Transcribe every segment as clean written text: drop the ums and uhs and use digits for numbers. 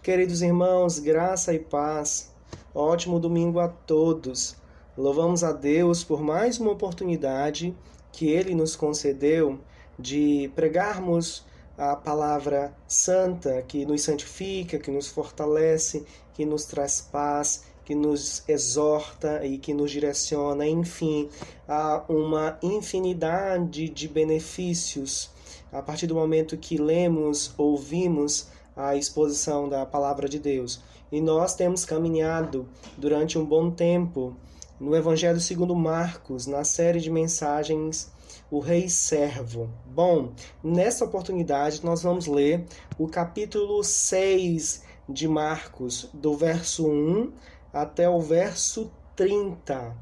Queridos irmãos, graça e paz. Ótimo domingo a todos. Louvamos a Deus por mais uma oportunidade que Ele nos concedeu de pregarmos a palavra santa que nos santifica, que nos fortalece, que nos traz paz, que nos exorta e que nos direciona, enfim, a uma infinidade de benefícios. A partir do momento que lemos, ouvimos a exposição da palavra de Deus. E nós temos caminhado durante um bom tempo no Evangelho segundo Marcos, na série de mensagens O Rei Servo. Bom, nessa oportunidade nós vamos ler o capítulo 6 de Marcos, do verso 1 até o verso 30.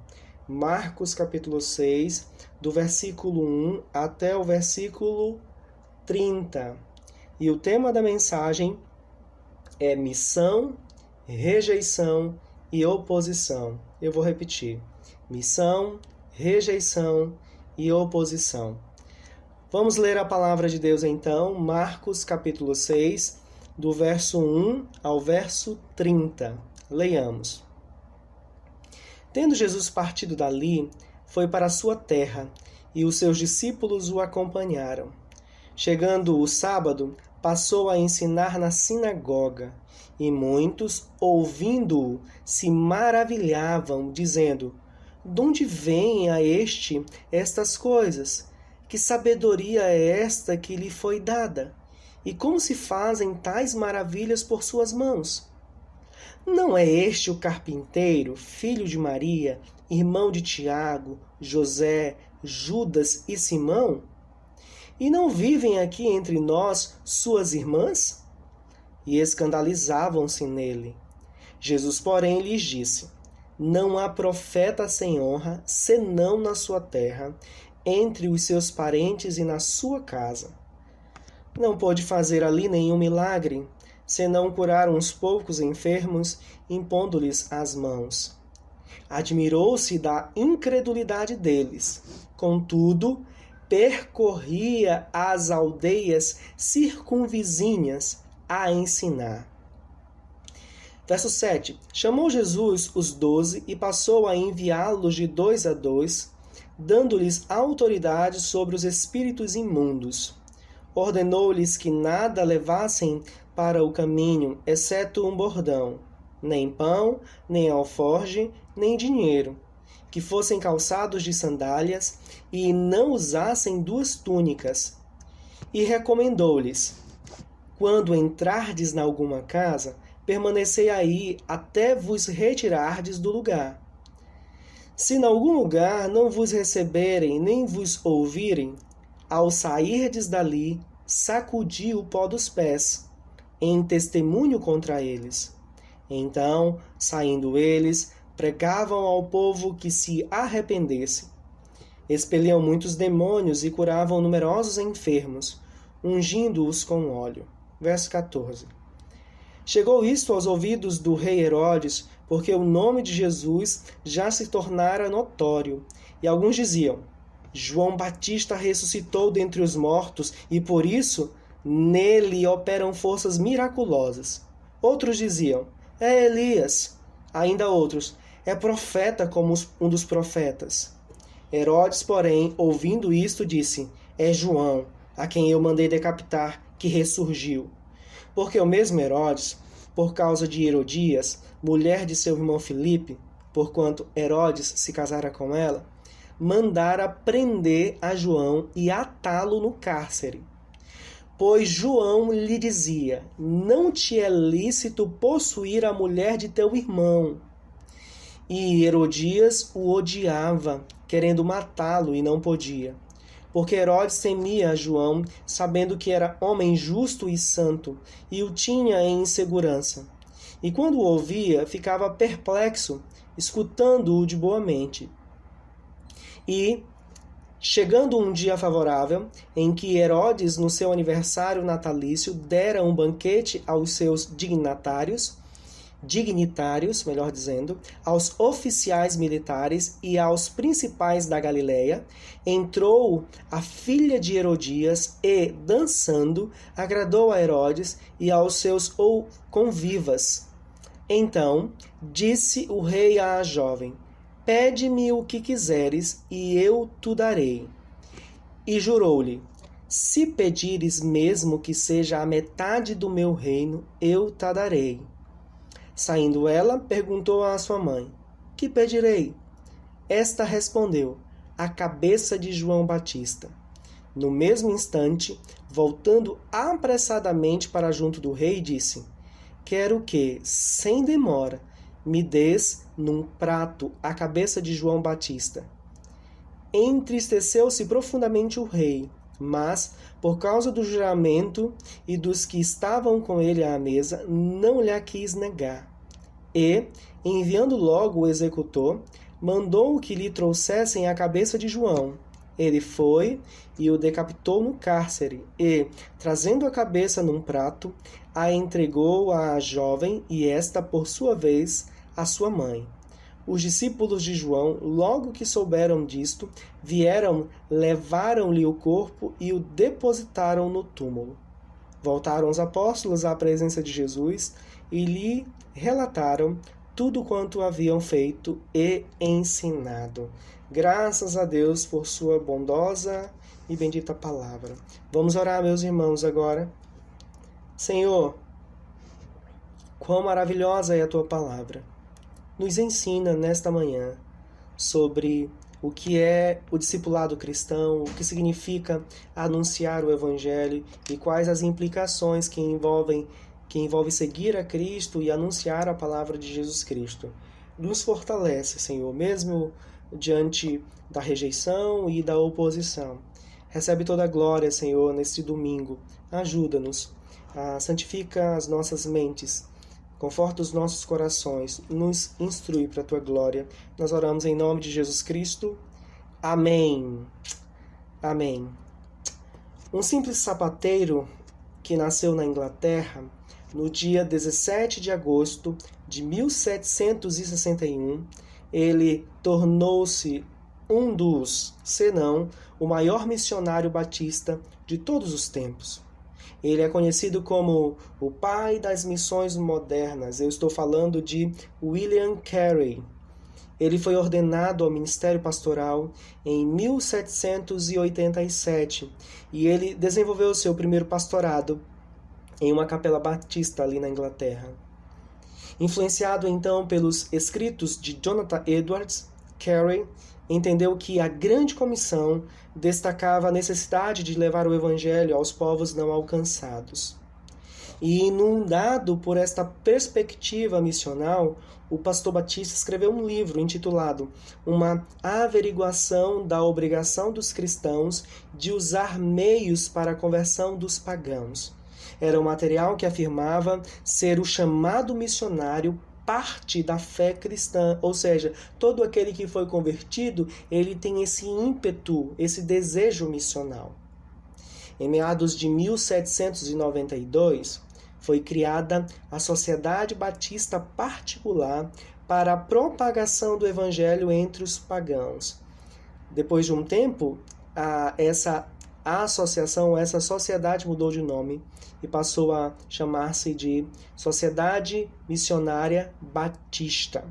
Marcos capítulo 6, do versículo 1 até o versículo 30. E o tema da mensagem é missão, rejeição e oposição. Eu vou repetir. Missão, rejeição e oposição. Vamos ler a palavra de Deus então, Marcos capítulo 6, do verso 1 ao verso 30. Leiamos. Tendo Jesus partido dali, foi para a sua terra, e os seus discípulos o acompanharam. Chegando o sábado, passou a ensinar na sinagoga, e muitos, ouvindo-o, se maravilhavam, dizendo: de onde vêm a este estas coisas? Que sabedoria é esta que lhe foi dada? E como se fazem tais maravilhas por suas mãos? Não é este o carpinteiro, filho de Maria, irmão de Tiago, José, Judas e Simão? E não vivem aqui entre nós suas irmãs? E escandalizavam-se nele. Jesus, porém, lhes disse: não há profeta sem honra, senão na sua terra, entre os seus parentes e na sua casa. Não pôde fazer ali nenhum milagre, senão curar uns poucos enfermos, impondo-lhes as mãos. Admirou-se da incredulidade deles. Contudo, percorria as aldeias circunvizinhas a ensinar. Verso 7. Chamou Jesus os 12 e passou a enviá-los de 2 a 2, dando-lhes autoridade sobre os espíritos imundos. Ordenou-lhes que nada levassem para o caminho, exceto um bordão, nem pão, nem alforge, nem dinheiro, que fossem calçados de sandálias e não usassem 2 túnicas. E recomendou-lhes: quando entrardes na alguma casa, permanecei aí até vos retirardes do lugar. Se em algum lugar não vos receberem nem vos ouvirem, ao sairdes dali, sacudi o pó dos pés, em testemunho contra eles. Então, saindo eles, pregavam ao povo que se arrependesse. Expeliam muitos demônios e curavam numerosos enfermos, ungindo-os com óleo. Verso 14. Chegou isto aos ouvidos do rei Herodes, porque o nome de Jesus já se tornara notório. E alguns diziam: João Batista ressuscitou dentre os mortos, e por isso nele operam forças miraculosas. Outros diziam: é Elias. Ainda outros: é profeta como um dos profetas. Herodes, porém, ouvindo isto, disse: é João, a quem eu mandei decapitar, que ressurgiu. Porque o mesmo Herodes, por causa de Herodias, mulher de seu irmão Filipe, porquanto Herodes se casara com ela, mandara prender a João e atá-lo no cárcere. Pois João lhe dizia: não te é lícito possuir a mulher de teu irmão. E Herodias o odiava, querendo matá-lo, e não podia. Porque Herodes temia a João, sabendo que era homem justo e santo, e o tinha em insegurança. E quando o ouvia, ficava perplexo, escutando-o de boa mente. E, chegando um dia favorável, em que Herodes, no seu aniversário natalício, dera um banquete aos seus dignatários, dignitários, melhor dizendo, aos oficiais militares e aos principais da Galiléia, entrou a filha de Herodias e, dançando, agradou a Herodes e aos seus convivas. Então disse o rei à jovem: pede-me o que quiseres e eu te darei. E jurou-lhe: se pedires mesmo que seja a metade do meu reino, eu te darei. Saindo ela, perguntou à sua mãe: que pedirei? Esta respondeu: a cabeça de João Batista. No mesmo instante, voltando apressadamente para junto do rei, disse: quero que, sem demora, me des num prato a cabeça de João Batista. Entristeceu-se profundamente o rei, mas, por causa do juramento e dos que estavam com ele à mesa, não lhe a quis negar. E, enviando logo o executor, mandou que lhe trouxessem a cabeça de João. Ele foi e o decapitou no cárcere, e, trazendo a cabeça num prato, a entregou à jovem e esta, por sua vez, à sua mãe. Os discípulos de João, logo que souberam disto, vieram, levaram-lhe o corpo e o depositaram no túmulo. Voltaram os apóstolos à presença de Jesus e lhe relataram tudo quanto haviam feito e ensinado. Graças a Deus por sua bondosa e bendita palavra. Vamos orar, meus irmãos, agora. Senhor, quão maravilhosa é a tua palavra. Nos ensina nesta manhã sobre o que é o discipulado cristão, o que significa anunciar o Evangelho e quais as implicações que envolve seguir a Cristo e anunciar a palavra de Jesus Cristo. Nos fortalece, Senhor, mesmo diante da rejeição e da oposição. Recebe toda a glória, Senhor, neste domingo. Ajuda-nos, santifica as nossas mentes, conforta os nossos corações, nos instrui para a tua glória. Nós oramos em nome de Jesus Cristo. Amém. Amém. Um simples sapateiro que nasceu na Inglaterra no dia 17 de agosto de 1761, ele tornou-se um dos, se não, o maior missionário batista de todos os tempos. Ele é conhecido como o pai das missões modernas. Eu estou falando de William Carey. Ele foi ordenado ao ministério pastoral em 1787 e ele desenvolveu seu primeiro pastorado em uma capela batista ali na Inglaterra. Influenciado então pelos escritos de Jonathan Edwards, Carey entendeu que a grande comissão destacava a necessidade de levar o evangelho aos povos não alcançados. E inundado por esta perspectiva missional, o pastor Batista escreveu um livro intitulado Uma Averiguação da Obrigação dos Cristãos de Usar Meios para a Conversão dos Pagãos. Era um material que afirmava ser o chamado missionário parte da fé cristã, ou seja, todo aquele que foi convertido, ele tem esse ímpeto, esse desejo missional. Em meados de 1792, foi criada a Sociedade Batista Particular para a propagação do Evangelho entre os pagãos. Depois de um tempo, essa sociedade mudou de nome e passou a chamar-se de Sociedade Missionária Batista.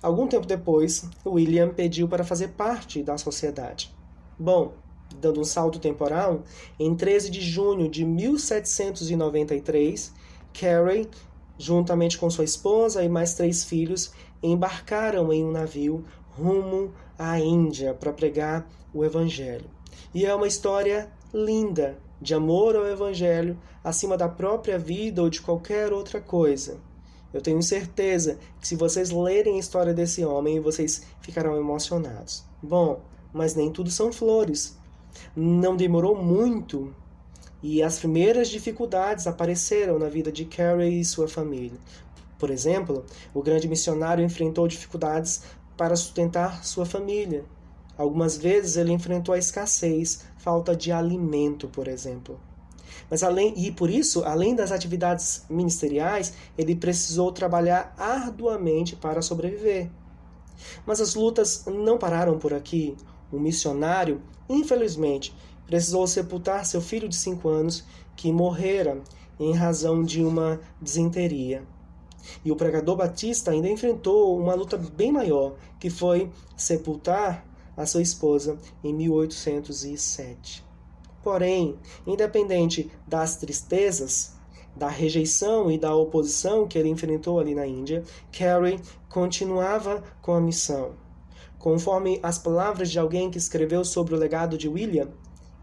Algum tempo depois, William pediu para fazer parte da sociedade. Bom, dando um salto temporal, em 13 de junho de 1793, Carey, juntamente com sua esposa e mais 3 filhos, embarcaram em um navio rumo à Índia para pregar o Evangelho. E é uma história linda de amor ao Evangelho acima da própria vida ou de qualquer outra coisa. Eu tenho certeza que se vocês lerem a história desse homem, vocês ficarão emocionados. Bom, mas nem tudo são flores. Não demorou muito e as primeiras dificuldades apareceram na vida de Carey e sua família. Por exemplo, o grande missionário enfrentou dificuldades para sustentar sua família. Algumas vezes ele enfrentou a escassez, falta de alimento, por exemplo. E por isso, além das atividades ministeriais, ele precisou trabalhar arduamente para sobreviver. Mas as lutas não pararam por aqui. Um missionário, infelizmente, precisou sepultar seu filho de 5 anos, que morrera em razão de uma disenteria. E o pregador batista ainda enfrentou uma luta bem maior, que foi sepultar a sua esposa em 1807. Porém, independente das tristezas, da rejeição e da oposição que ele enfrentou ali na Índia, Carey continuava com a missão. Conforme as palavras de alguém que escreveu sobre o legado de William,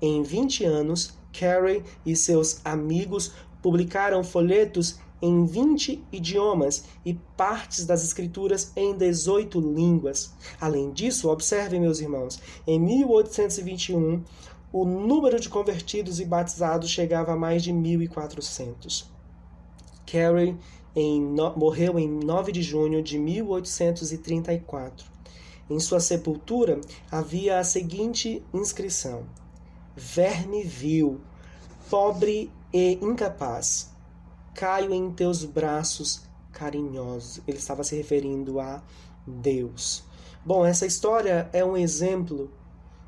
em 20 anos, Carey e seus amigos publicaram folhetos em 20 idiomas e partes das escrituras em 18 línguas. Além disso, observem, meus irmãos, em 1821, o número de convertidos e batizados chegava a mais de 1.400. Carey morreu em 9 de junho de 1834. Em sua sepultura havia a seguinte inscrição: verme vil, pobre e incapaz, caio em teus braços carinhosos. Ele estava se referindo a Deus. Bom, essa história é um exemplo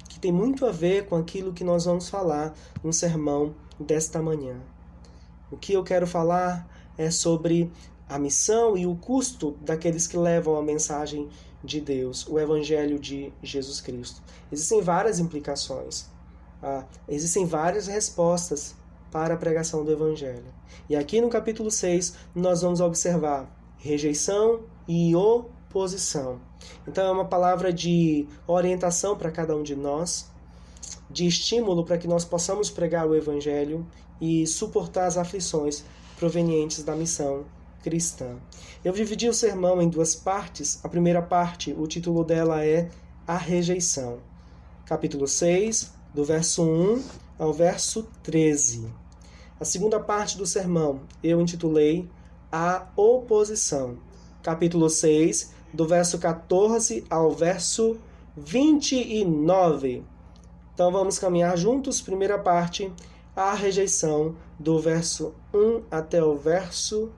que tem muito a ver com aquilo que nós vamos falar no sermão desta manhã. O que eu quero falar é sobre a missão e o custo daqueles que levam a mensagem de Deus, o Evangelho de Jesus Cristo. Existem várias implicações, existem várias respostas para a pregação do Evangelho. E aqui no capítulo 6, nós vamos observar rejeição e oposição. Então é uma palavra de orientação para cada um de nós, de estímulo para que nós possamos pregar o Evangelho e suportar as aflições provenientes da missão cristã. Eu dividi o sermão em 2 partes. A primeira parte, o título dela é A Rejeição. Capítulo 6, do verso 1 ao verso 13. A segunda parte do sermão eu intitulei A Oposição. Capítulo 6, do verso 14 ao verso 29. Então vamos caminhar juntos. Primeira parte, a rejeição, do verso 1 até o verso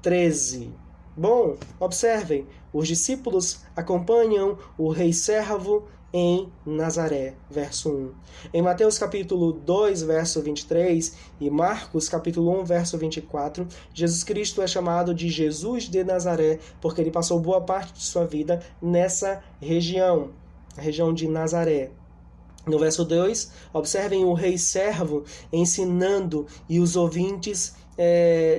13. Bom, observem, os discípulos acompanham o rei servo em Nazaré, verso 1. Em Mateus capítulo 2, verso 23 e Marcos capítulo 1, verso 24, Jesus Cristo é chamado de Jesus de Nazaré, porque ele passou boa parte de sua vida nessa região, a região de Nazaré. No verso 2, observem o rei servo ensinando e os ouvintes,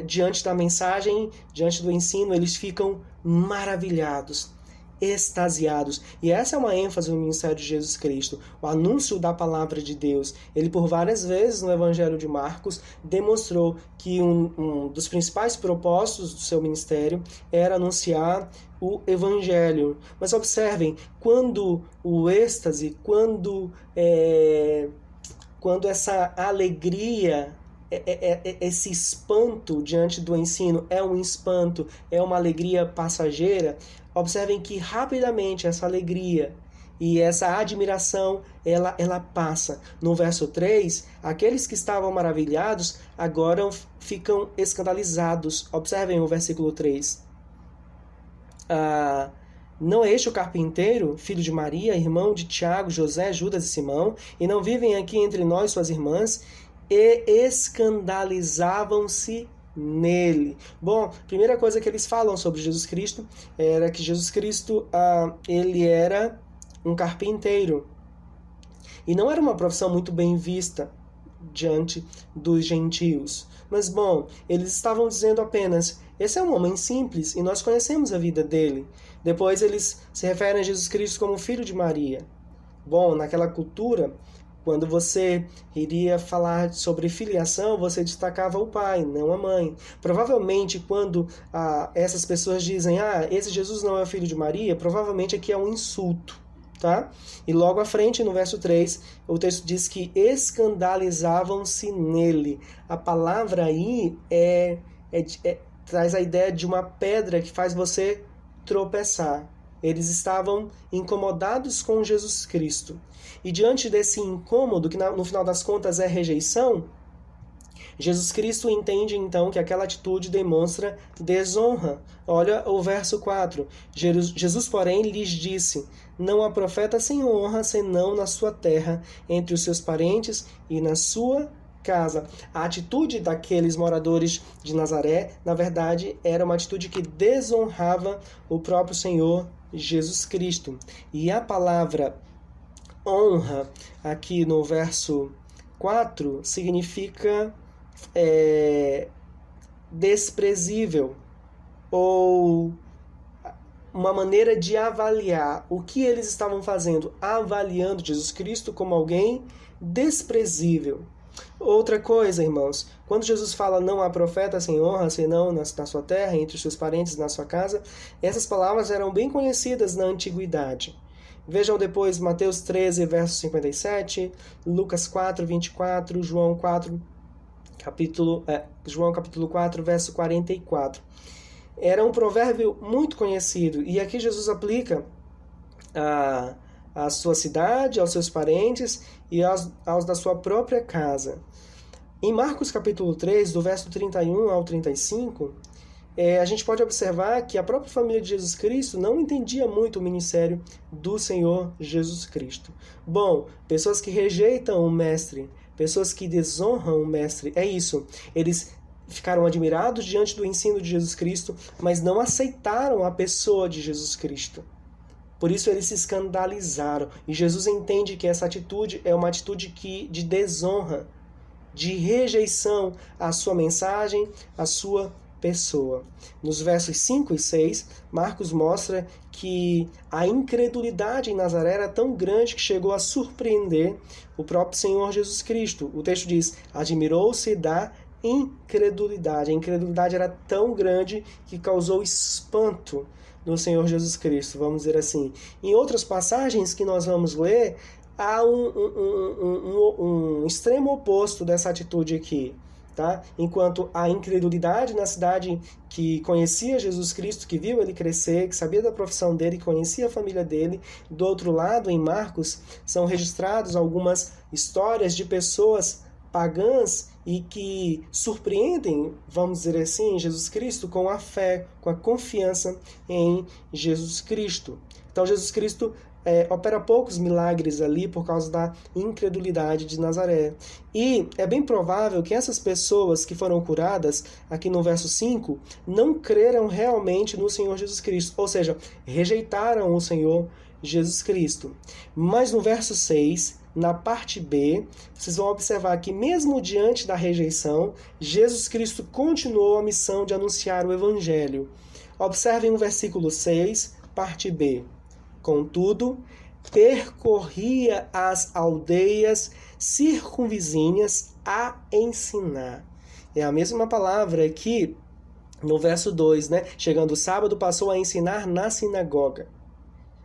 diante da mensagem, diante do ensino, eles ficam maravilhados, extasiados. E essa é uma ênfase no ministério de Jesus Cristo, o anúncio da palavra de Deus. Ele por várias vezes no Evangelho de Marcos demonstrou que um dos principais propósitos do seu ministério era anunciar o Evangelho. Mas observem, quando o êxtase, quando essa alegria, esse espanto diante do ensino é um espanto, é uma alegria passageira, observem que rapidamente essa alegria e essa admiração, ela passa. No verso 3, aqueles que estavam maravilhados agora ficam escandalizados. Observem o versículo 3. Não é este o carpinteiro, filho de Maria, irmão de Tiago, José, Judas e Simão? E não vivem aqui entre nós suas irmãs? E escandalizavam-se nele. Bom, primeira coisa que eles falam sobre Jesus Cristo era que Jesus Cristo, ele era um carpinteiro. E não era uma profissão muito bem vista diante dos gentios. Mas, bom, eles estavam dizendo apenas: esse é um homem simples e nós conhecemos a vida dele. Depois eles se referem a Jesus Cristo como filho de Maria. Bom, naquela cultura, quando você iria falar sobre filiação, você destacava o pai, não a mãe. Provavelmente, quando essas pessoas dizem: esse Jesus não é o filho de Maria, provavelmente aqui é um insulto, tá? E logo à frente, no verso 3, o texto diz que escandalizavam-se nele. A palavra aí traz a ideia de uma pedra que faz você tropeçar. Eles estavam incomodados com Jesus Cristo. E diante desse incômodo, que no final das contas é rejeição, Jesus Cristo entende então que aquela atitude demonstra desonra. Olha o verso 4. Jesus, porém, lhes disse: não há profeta sem honra, senão na sua terra, entre os seus parentes e na sua casa. A atitude daqueles moradores de Nazaré, na verdade, era uma atitude que desonrava o próprio Senhor Jesus Cristo. E a palavra honra, aqui no verso 4, significa desprezível, ou uma maneira de avaliar o que eles estavam fazendo, avaliando Jesus Cristo como alguém desprezível. Outra coisa, irmãos, quando Jesus fala não há profeta sem honra, senão na sua terra, entre os seus parentes, na sua casa, essas palavras eram bem conhecidas na antiguidade. Vejam depois Mateus 13, verso 57, Lucas 4, 24, João capítulo 4, verso 44. Era um provérbio muito conhecido, e aqui Jesus aplica à sua cidade, aos seus parentes e aos da sua própria casa. Em Marcos capítulo 3, do verso 31 ao 35, a gente pode observar que a própria família de Jesus Cristo não entendia muito o ministério do Senhor Jesus Cristo. Bom, pessoas que rejeitam o Mestre, pessoas que desonram o Mestre, é isso. Eles ficaram admirados diante do ensino de Jesus Cristo, mas não aceitaram a pessoa de Jesus Cristo. Por isso eles se escandalizaram. E Jesus entende que essa atitude é uma atitude de desonra, de rejeição à sua mensagem, à sua pessoa. Nos versos 5 e 6, Marcos mostra que a incredulidade em Nazaré era tão grande que chegou a surpreender o próprio Senhor Jesus Cristo. O texto diz: admirou-se da incredulidade. A incredulidade era tão grande que causou espanto no Senhor Jesus Cristo, vamos dizer assim. Em outras passagens que nós vamos ler, há um extremo oposto dessa atitude aqui. Tá? Enquanto a incredulidade na cidade que conhecia Jesus Cristo, que viu ele crescer, que sabia da profissão dele, que conhecia a família dele, do outro lado, em Marcos, são registrados algumas histórias de pessoas pagãs e que surpreendem, vamos dizer assim, Jesus Cristo com a fé, com a confiança em Jesus Cristo. Então Jesus Cristo opera poucos milagres ali por causa da incredulidade de Nazaré. E é bem provável que essas pessoas que foram curadas, aqui no verso 5, não creram realmente no Senhor Jesus Cristo, ou seja, rejeitaram o Senhor Jesus Cristo. Mas no verso 6, na parte B, vocês vão observar que mesmo diante da rejeição, Jesus Cristo continuou a missão de anunciar o Evangelho. Observem o versículo 6, parte B. Contudo, percorria as aldeias circunvizinhas a ensinar. É a mesma palavra aqui no verso 2, né? Chegando o sábado, passou a ensinar na sinagoga.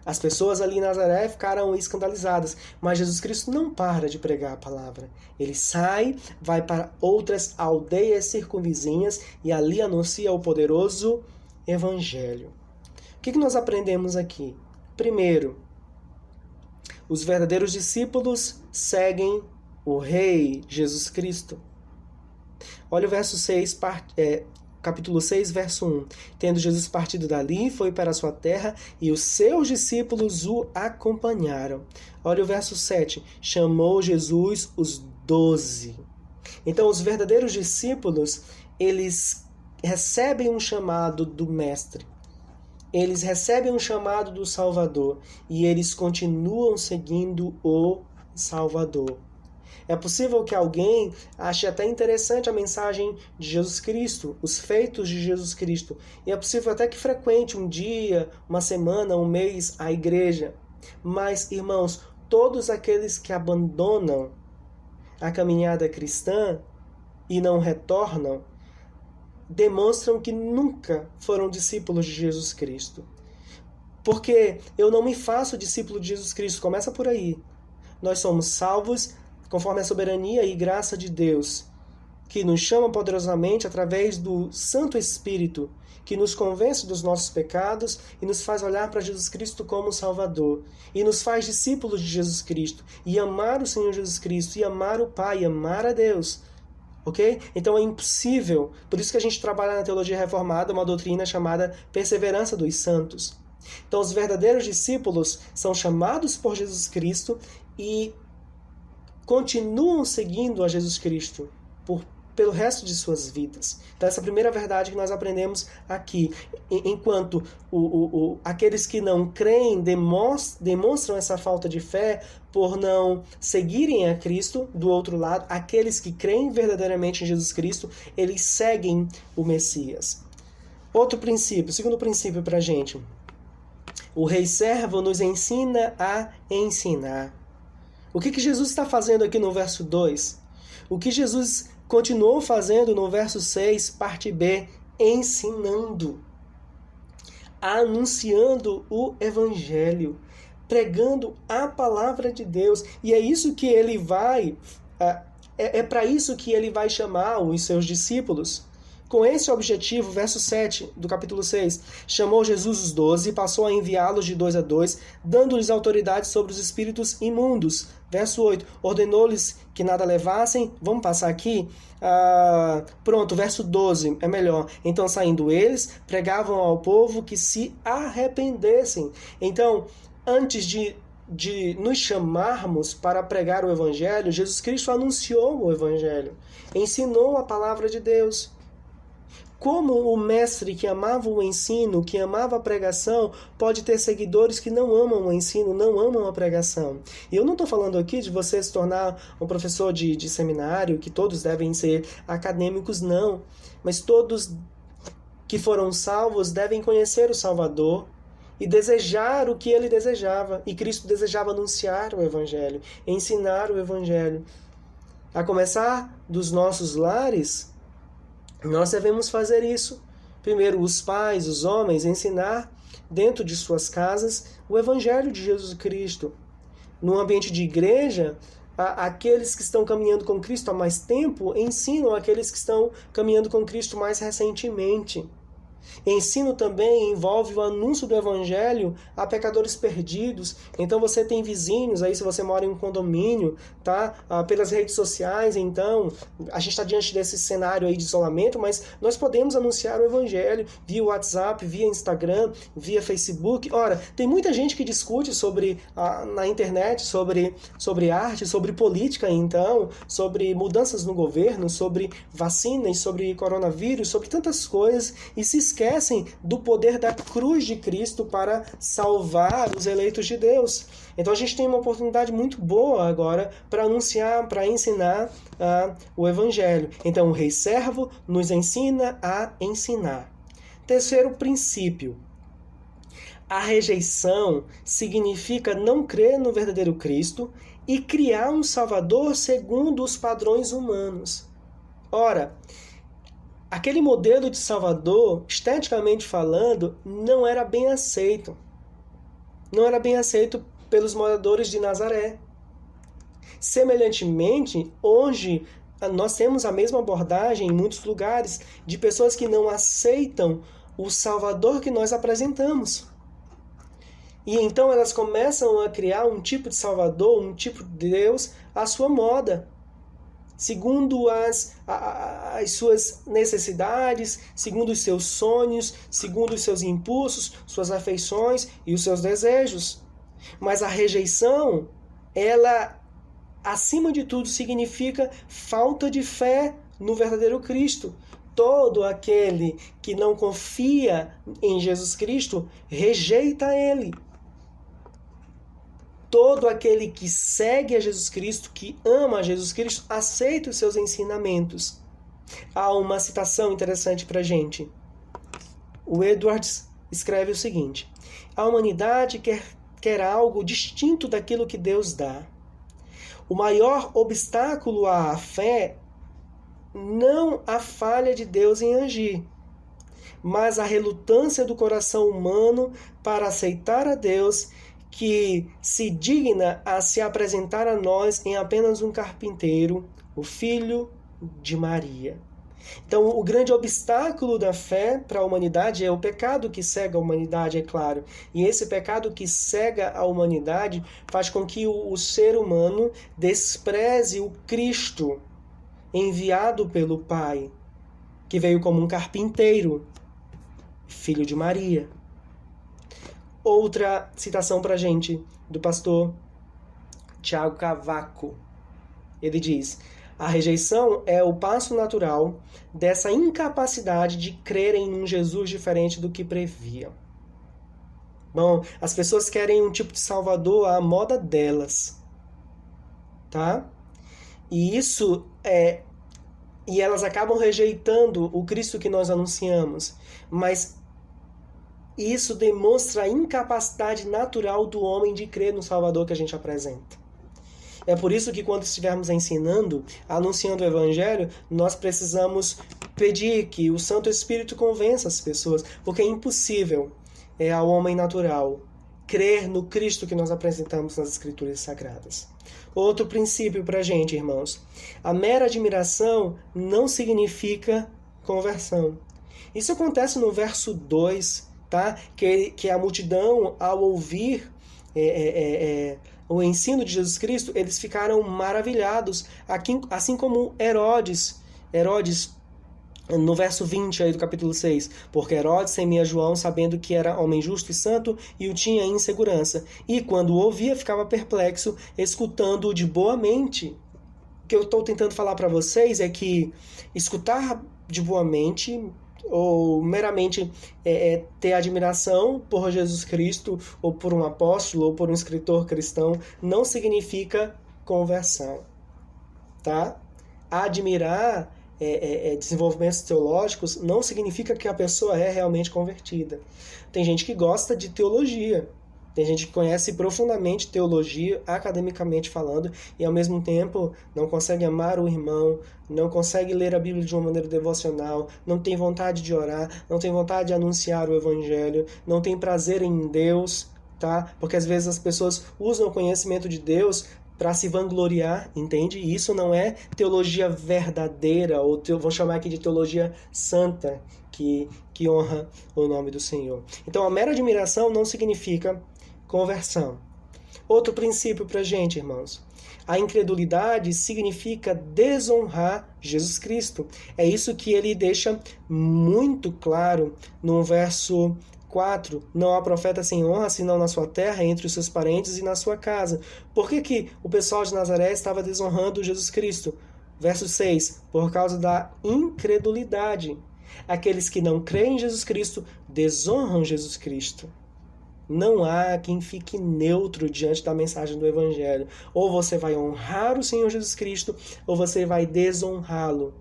As pessoas ali em Nazaré ficaram escandalizadas, mas Jesus Cristo não para de pregar a palavra. Ele sai, vai para outras aldeias circunvizinhas e ali anuncia o poderoso Evangelho. O que nós aprendemos aqui? Primeiro, os verdadeiros discípulos seguem o Rei Jesus Cristo. Olha o verso 6, capítulo 6, verso 1. Tendo Jesus partido dali, foi para a sua terra, e os seus discípulos o acompanharam. Olha o verso 7. Chamou Jesus os 12. Então, os verdadeiros discípulos, eles recebem um chamado do Mestre. Eles recebem um chamado do Salvador e eles continuam seguindo o Salvador. É possível que alguém ache até interessante a mensagem de Jesus Cristo, os feitos de Jesus Cristo. E é possível até que frequente um dia, uma semana, um mês a igreja. Mas, irmãos, todos aqueles que abandonam a caminhada cristã e não retornam, demonstram que nunca foram discípulos de Jesus Cristo. Porque eu não me faço discípulo de Jesus Cristo, começa por aí. Nós somos salvos conforme a soberania e graça de Deus, que nos chama poderosamente através do Santo Espírito, que nos convence dos nossos pecados e nos faz olhar para Jesus Cristo como Salvador, e nos faz discípulos de Jesus Cristo, e amar o Senhor Jesus Cristo, e amar o Pai, e amar a Deus. Ok? Então é impossível. Por isso que a gente trabalha na teologia reformada uma doutrina chamada perseverança dos santos. Então os verdadeiros discípulos são chamados por Jesus Cristo e continuam seguindo a Jesus Cristo pelo resto de suas vidas. Então essa é a primeira verdade que nós aprendemos aqui. Enquanto aqueles que não creem demonstram essa falta de fé por não seguirem a Cristo, do outro lado, aqueles que creem verdadeiramente em Jesus Cristo, eles seguem o Messias. Outro princípio, segundo princípio para a gente. O Rei Servo nos ensina a ensinar. O que Jesus está fazendo aqui no verso 2? O que Jesus continuou fazendo no verso 6, parte B, ensinando, anunciando o Evangelho, pregando a palavra de Deus. E é isso que ele vai, para isso que ele vai chamar os seus discípulos. Com esse objetivo, verso 7 do capítulo 6, chamou Jesus os 12 e passou a enviá-los de 2 a 2, dando-lhes autoridade sobre os espíritos imundos. Verso 8, ordenou-lhes que nada levassem. Vamos passar aqui? Pronto, verso 12 é melhor. Então, saindo eles, pregavam ao povo que se arrependessem. Então, antes de nos chamarmos para pregar o Evangelho, Jesus Cristo anunciou o Evangelho, ensinou a palavra de Deus. Como o mestre que amava o ensino, que amava a pregação, pode ter seguidores que não amam o ensino, não amam a pregação? E eu não estou falando aqui de você se tornar um professor de seminário, que todos devem ser acadêmicos, não. Mas todos que foram salvos devem conhecer o Salvador e desejar o que ele desejava. E Cristo desejava anunciar o Evangelho, ensinar o Evangelho. A começar dos nossos lares, nós devemos fazer isso. Primeiro, os pais, os homens, ensinar dentro de suas casas o Evangelho de Jesus Cristo. No ambiente de igreja, aqueles que estão caminhando com Cristo há mais tempo ensinam aqueles que estão caminhando com Cristo mais recentemente. Ensino também envolve o anúncio do Evangelho a pecadores perdidos. Então você tem vizinhos aí, se você mora em um condomínio, tá? Pelas redes sociais, então a gente está diante desse cenário aí de isolamento, mas nós podemos anunciar o Evangelho via WhatsApp, via Instagram, via Facebook. Ora, tem muita gente que discute na internet sobre arte, sobre política, então, sobre mudanças no governo, sobre vacinas, sobre coronavírus, sobre tantas coisas, e se esquecem do poder da cruz de Cristo para salvar os eleitos de Deus. Então a gente tem uma oportunidade muito boa agora para anunciar, para ensinar o Evangelho. Então o Rei Servo nos ensina a ensinar. Terceiro princípio. A rejeição significa não crer no verdadeiro Cristo e criar um Salvador segundo os padrões humanos. Ora, aquele modelo de Salvador, esteticamente falando, não era bem aceito. Não era bem aceito pelos moradores de Nazaré. Semelhantemente, hoje nós temos a mesma abordagem em muitos lugares de pessoas que não aceitam o Salvador que nós apresentamos. E então elas começam a criar um tipo de Salvador, um tipo de Deus à sua moda, segundo as suas necessidades, segundo os seus sonhos, segundo os seus impulsos, suas afeições e os seus desejos. Mas a rejeição, ela, acima de tudo, significa falta de fé no verdadeiro Cristo. Todo aquele que não confia em Jesus Cristo, rejeita Ele. Todo aquele que segue a Jesus Cristo, que ama a Jesus Cristo, aceita os seus ensinamentos. Há uma citação interessante para a gente. O Edwards escreve o seguinte: a humanidade quer algo distinto daquilo que Deus dá. O maior obstáculo à fé não a falha de Deus em agir, mas a relutância do coração humano para aceitar a Deus, que se digna a se apresentar a nós em apenas um carpinteiro, o filho de Maria. Então, o grande obstáculo da fé para a humanidade é o pecado que cega a humanidade, é claro. E esse pecado que cega a humanidade faz com que o ser humano despreze o Cristo, enviado pelo Pai, que veio como um carpinteiro, filho de Maria. Outra citação para a gente, do pastor Tiago Cavaco. Ele diz: a rejeição é o passo natural dessa incapacidade de crerem num Jesus diferente do que previam. Bom, as pessoas querem um tipo de salvador à moda delas, tá? E isso e elas acabam rejeitando o Cristo que nós anunciamos, mas isso demonstra a incapacidade natural do homem de crer no Salvador que a gente apresenta. É por isso que quando estivermos ensinando, anunciando o Evangelho, nós precisamos pedir que o Santo Espírito convença as pessoas, porque é impossível ao homem natural crer no Cristo que nós apresentamos nas Escrituras Sagradas. Outro princípio para a gente, irmãos: a mera admiração não significa conversão. Isso acontece no verso 2, tá? Que a multidão, ao ouvir o ensino de Jesus Cristo, eles ficaram maravilhados, assim como Herodes, no verso 20 aí do capítulo 6, porque Herodes temia João, sabendo que era homem justo e santo, e o tinha em segurança. E quando o ouvia, ficava perplexo, escutando-o de boa mente. O que eu estou tentando falar para vocês é que escutar de boa mente, ou meramente ter admiração por Jesus Cristo, ou por um apóstolo, ou por um escritor cristão, não significa conversão, tá? Admirar desenvolvimentos teológicos não significa que a pessoa é realmente convertida. Tem gente que gosta de teologia, tem gente que conhece profundamente teologia, academicamente falando, e ao mesmo tempo não consegue amar o irmão, não consegue ler a Bíblia de uma maneira devocional, não tem vontade de orar, não tem vontade de anunciar o Evangelho, não tem prazer em Deus, tá? Porque às vezes as pessoas usam o conhecimento de Deus para se vangloriar, entende? E isso não é teologia verdadeira, ou vou chamar aqui de teologia santa, que honra o nome do Senhor. Então, a mera admiração não significa conversão. Outro princípio para a gente, irmãos: a incredulidade significa desonrar Jesus Cristo. É isso que ele deixa muito claro no verso 4, não há profeta sem honra, senão na sua terra, entre os seus parentes e na sua casa. Por que o pessoal de Nazaré estava desonrando Jesus Cristo? Verso 6, por causa da incredulidade. Aqueles que não creem em Jesus Cristo desonram Jesus Cristo. Não há quem fique neutro diante da mensagem do Evangelho. Ou você vai honrar o Senhor Jesus Cristo, ou você vai desonrá-lo.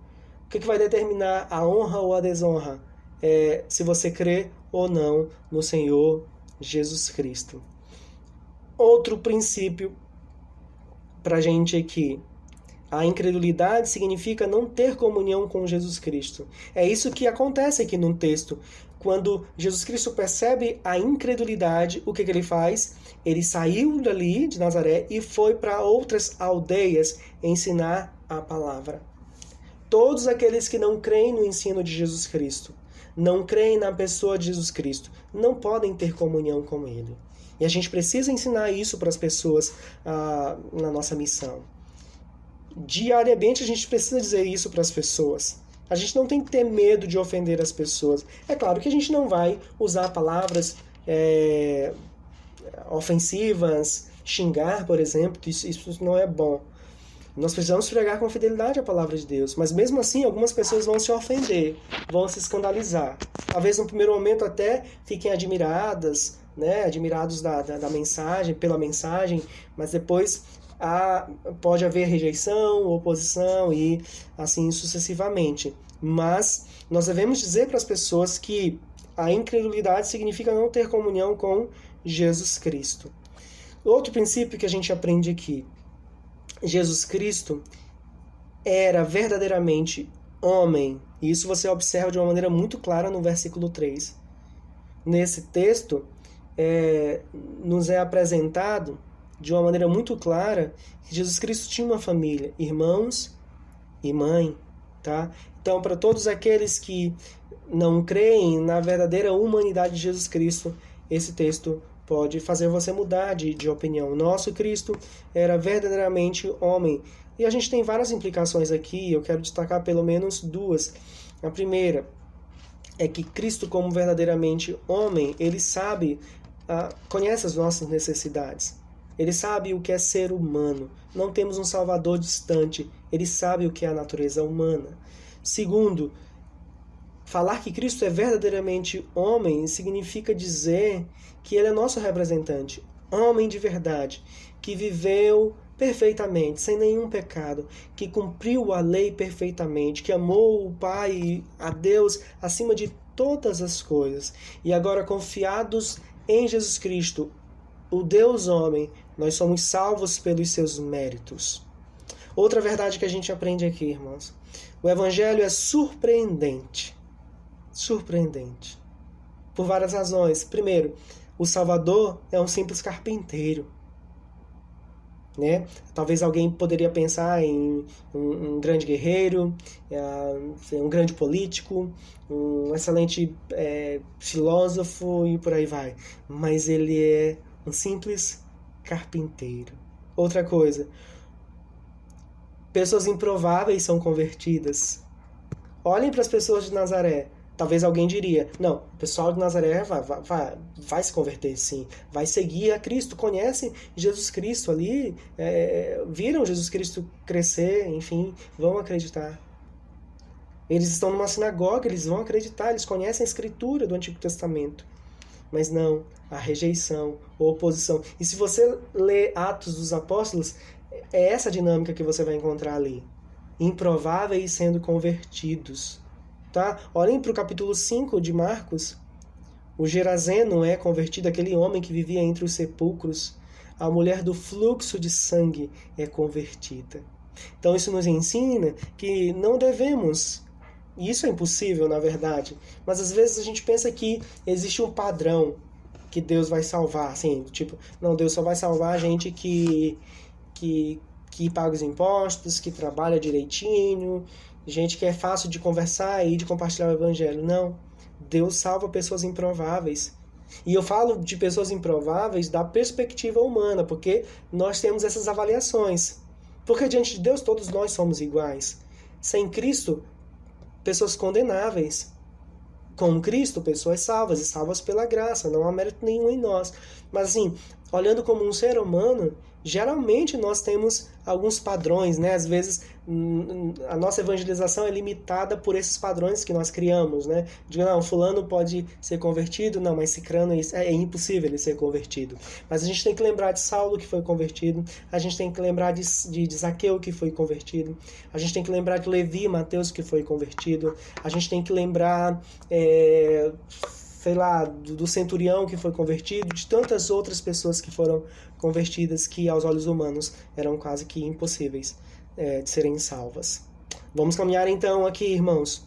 O que vai determinar a honra ou a desonra? Se você crê ou não no Senhor Jesus Cristo. Outro princípio para a gente aqui: a incredulidade significa não ter comunhão com Jesus Cristo. É isso que acontece aqui no texto. Quando Jesus Cristo percebe a incredulidade, o que ele faz? Ele saiu dali de Nazaré e foi para outras aldeias ensinar a palavra. Todos aqueles que não creem no ensino de Jesus Cristo, não creem na pessoa de Jesus Cristo, não podem ter comunhão com Ele. E a gente precisa ensinar isso para as pessoas na nossa missão. Diariamente a gente precisa dizer isso para as pessoas. A gente não tem que ter medo de ofender as pessoas. É claro que a gente não vai usar palavras ofensivas, xingar, por exemplo, isso não é bom. Nós precisamos pregar com fidelidade a palavra de Deus, mas mesmo assim algumas pessoas vão se ofender, vão se escandalizar. Talvez no primeiro momento até fiquem admiradas, né, admirados da mensagem, pela mensagem, mas depois pode haver rejeição, oposição e assim sucessivamente. Mas nós devemos dizer para as pessoas que a incredulidade significa não ter comunhão com Jesus Cristo. Outro princípio que a gente aprende aqui: Jesus Cristo era verdadeiramente homem. E isso você observa de uma maneira muito clara no versículo 3. Nesse texto, nos é apresentado de uma maneira muito clara que Jesus Cristo tinha uma família, irmãos e mãe, tá? Então, para todos aqueles que não creem na verdadeira humanidade de Jesus Cristo, esse texto pode fazer você mudar de opinião. Nosso Cristo era verdadeiramente homem. E a gente tem várias implicações aqui, eu quero destacar pelo menos duas. A primeira é que Cristo, como verdadeiramente homem, ele sabe, conhece as nossas necessidades. Ele sabe o que é ser humano. Não temos um Salvador distante. Ele sabe o que é a natureza humana. Segundo, falar que Cristo é verdadeiramente homem significa dizer que ele é nosso representante, homem de verdade, que viveu perfeitamente, sem nenhum pecado, que cumpriu a lei perfeitamente, que amou o Pai, a Deus, acima de todas as coisas. E agora, confiados em Jesus Cristo, o Deus homem, nós somos salvos pelos seus méritos. Outra verdade que a gente aprende aqui, irmãos, o Evangelho é surpreendente. Surpreendente. Por várias razões. Primeiro, o Salvador é um simples carpinteiro. Né? Talvez alguém poderia pensar em um grande guerreiro, um grande político, um excelente filósofo e por aí vai. Mas ele é um simples carpinteiro. Outra coisa, pessoas improváveis são convertidas. Olhem para as pessoas de Nazaré. Talvez alguém diria, não, o pessoal de Nazaré vai se converter sim, vai seguir a Cristo, conhecem Jesus Cristo ali, viram Jesus Cristo crescer, enfim, vão acreditar. Eles estão numa sinagoga, eles vão acreditar, eles conhecem a Escritura do Antigo Testamento. Mas não, a rejeição, a oposição. E se você lê Atos dos Apóstolos, é essa dinâmica que você vai encontrar ali. Improváveis sendo convertidos. Tá? Olhem para o capítulo 5 de Marcos. O Gerazeno é convertido, aquele homem que vivia entre os sepulcros. A mulher do fluxo de sangue é convertida. Então isso nos ensina que não devemos, e isso é impossível na verdade, mas às vezes a gente pensa que existe um padrão que Deus vai salvar, assim, tipo, não, Deus só vai salvar a gente que paga os impostos, que trabalha direitinho, gente que é fácil de conversar e de compartilhar o evangelho. Não, Deus salva pessoas improváveis. E eu falo de pessoas improváveis da perspectiva humana, porque nós temos essas avaliações. Porque diante de Deus todos nós somos iguais. Sem Cristo, pessoas condenáveis. Com Cristo, pessoas salvas, e salvas pela graça, não há mérito nenhum em nós. Mas assim, olhando como um ser humano, geralmente nós temos alguns padrões, né? Às vezes a nossa evangelização é limitada por esses padrões que nós criamos, né? Digo, não, fulano pode ser convertido, não, mas cicrano é impossível ele ser convertido. Mas a gente tem que lembrar de Saulo que foi convertido, a gente tem que lembrar de Zaqueu que foi convertido, a gente tem que lembrar de Levi e Mateus que foi convertido, a gente tem que lembrar sei lá, do centurião que foi convertido, de tantas outras pessoas que foram convertidas que aos olhos humanos eram quase que impossíveis de serem salvas. Vamos caminhar então aqui, irmãos.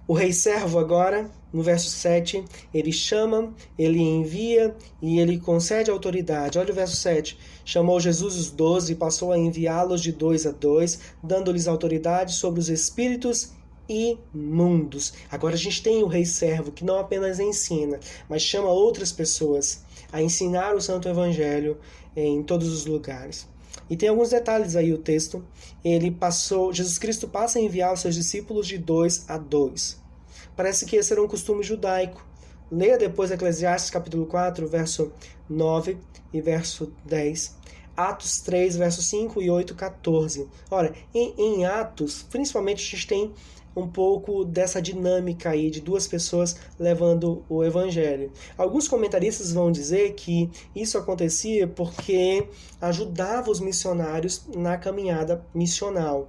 O rei servo agora, no verso 7, ele chama, ele envia e ele concede autoridade. Olha o verso 7. Chamou Jesus os 12 e passou a enviá-los de 2 a 2, dando-lhes autoridade sobre os espíritos imundos. Agora a gente tem o rei servo que não apenas ensina, mas chama outras pessoas a ensinar o Santo Evangelho em todos os lugares. E tem alguns detalhes aí o texto. Jesus Cristo passa a enviar os seus discípulos de 2 a 2. Parece que esse era um costume judaico. Leia depois Eclesiastes capítulo 4, verso 9 e verso 10. Atos 3, verso 5 e 8, 14. Ora, em Atos, principalmente a gente tem um pouco dessa dinâmica aí de duas pessoas levando o evangelho. Alguns comentaristas vão dizer que isso acontecia porque ajudava os missionários na caminhada missional.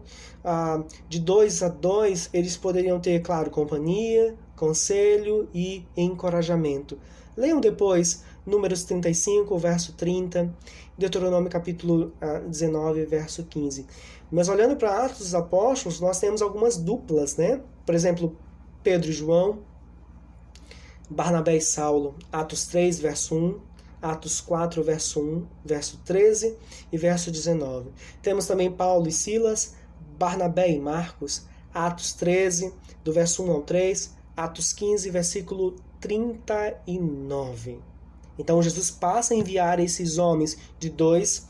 De 2 a 2, eles poderiam ter, claro, companhia, conselho e encorajamento. Leiam depois Números 35, verso 30, Deuteronômio capítulo 19, verso 15. Mas olhando para Atos dos Apóstolos, nós temos algumas duplas, né? Por exemplo, Pedro e João, Barnabé e Saulo, Atos 3, verso 1, Atos 4, verso 1, verso 13 e verso 19. Temos também Paulo e Silas, Barnabé e Marcos, Atos 13, do verso 1 ao 3, Atos 15, versículo 39. Então Jesus passa a enviar esses homens de 2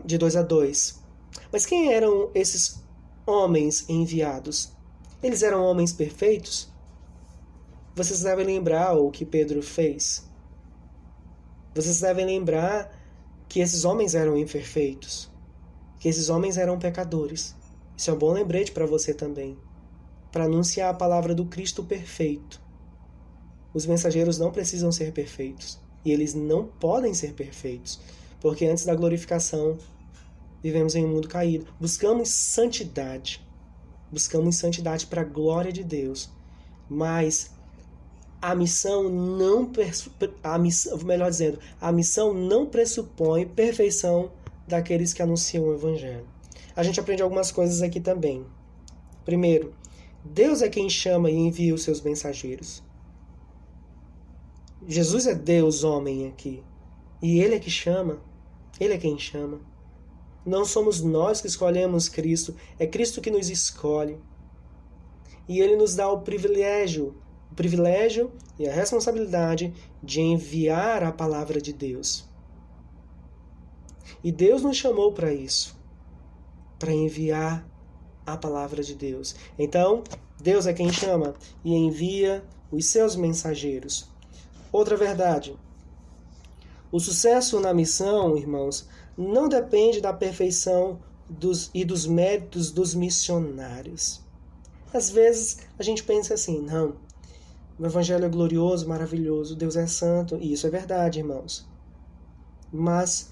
de 2 a 2. Mas quem eram esses homens enviados? Eles eram homens perfeitos? Vocês devem lembrar o que Pedro fez. Vocês devem lembrar que esses homens eram imperfeitos, que esses homens eram pecadores. Isso é um bom lembrete para você também, para anunciar a palavra do Cristo perfeito. Os mensageiros não precisam ser perfeitos, e eles não podem ser perfeitos, porque antes da glorificação vivemos em um mundo caído. Buscamos santidade para a glória de Deus, mas a missão não pressupõe perfeição daqueles que anunciam o Evangelho. A gente aprende algumas coisas aqui também. Primeiro, Deus é quem chama e envia os seus mensageiros. Jesus é Deus homem aqui, e Ele é que chama, Ele é quem chama. Não somos nós que escolhemos Cristo, é Cristo que nos escolhe. E Ele nos dá o privilégio e a responsabilidade de enviar a palavra de Deus. E Deus nos chamou para isso, para enviar a palavra de Deus. Então, Deus é quem chama e envia os seus mensageiros. Outra verdade: o sucesso na missão, irmãos, não depende da perfeição e dos méritos dos missionários. Às vezes a gente pensa assim, não, o Evangelho é glorioso, maravilhoso, Deus é santo, e isso é verdade, irmãos. Mas,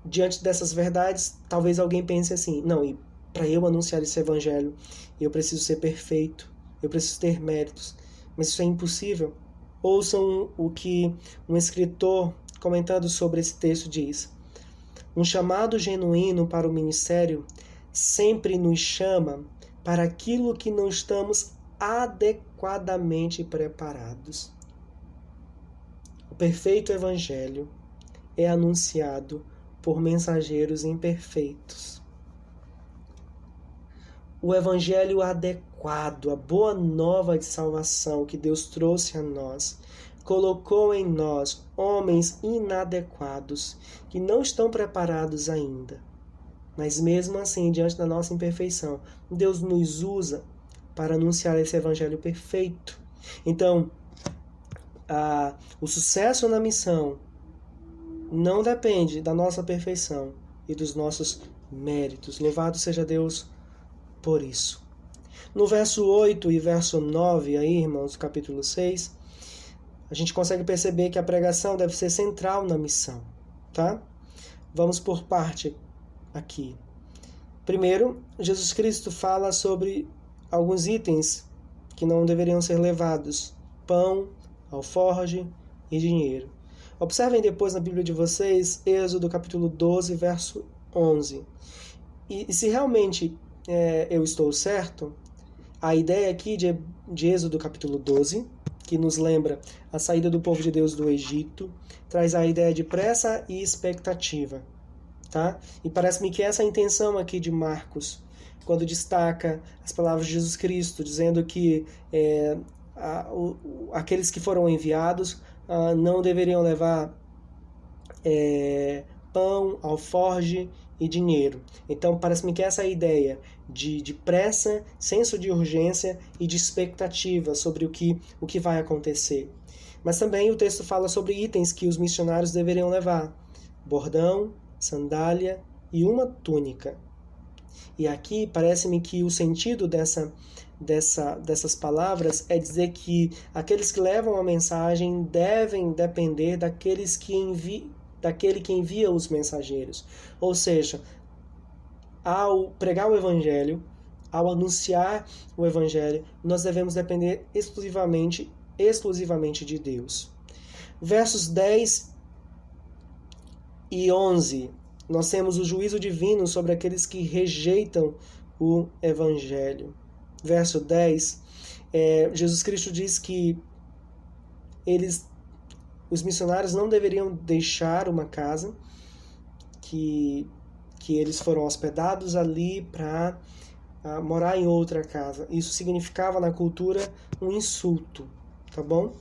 diante dessas verdades, talvez alguém pense assim, não, e para eu anunciar esse Evangelho, eu preciso ser perfeito, eu preciso ter méritos, mas isso é impossível. Ouçam o que um escritor, comentando sobre esse texto, diz: um chamado genuíno para o ministério sempre nos chama para aquilo que não estamos adequadamente preparados. O perfeito Evangelho é anunciado por mensageiros imperfeitos. O Evangelho adequado, a boa nova de salvação que Deus trouxe a nós, colocou em nós homens inadequados, que não estão preparados ainda. Mas mesmo assim, diante da nossa imperfeição, Deus nos usa para anunciar esse Evangelho perfeito. Então, o sucesso na missão não depende da nossa perfeição e dos nossos méritos. Louvado seja Deus por isso. No verso 8 e verso 9, aí, irmãos, do capítulo 6, a gente consegue perceber que a pregação deve ser central na missão, tá? Vamos por parte aqui. Primeiro, Jesus Cristo fala sobre alguns itens que não deveriam ser levados: pão, alforge e dinheiro. Observem depois na Bíblia de vocês, Êxodo capítulo 12, verso 11. E se realmente eu estou certo, a ideia aqui de Êxodo capítulo 12, que nos lembra a saída do povo de Deus do Egito, traz a ideia de pressa e expectativa. Tá? E parece-me que essa é a intenção aqui de Marcos, quando destaca as palavras de Jesus Cristo, dizendo que aqueles que foram enviados não deveriam levar pão, alforge e dinheiro. Então, parece-me que essa é a ideia de pressa, senso de urgência e de expectativa sobre o que vai acontecer. Mas também o texto fala sobre itens que os missionários deveriam levar: bordão, sandália e uma túnica. E aqui parece-me que o sentido dessas palavras é dizer que aqueles que levam a mensagem devem depender daquele que envia os mensageiros. Ou seja, ao pregar o Evangelho, ao anunciar o Evangelho, nós devemos depender exclusivamente de Deus. Versos 10 e 11, nós temos o juízo divino sobre aqueles que rejeitam o Evangelho. Verso 10, Jesus Cristo diz que os missionários não deveriam deixar uma casa, que eles foram hospedados ali para morar em outra casa. Isso significava na cultura um insulto, tá bom?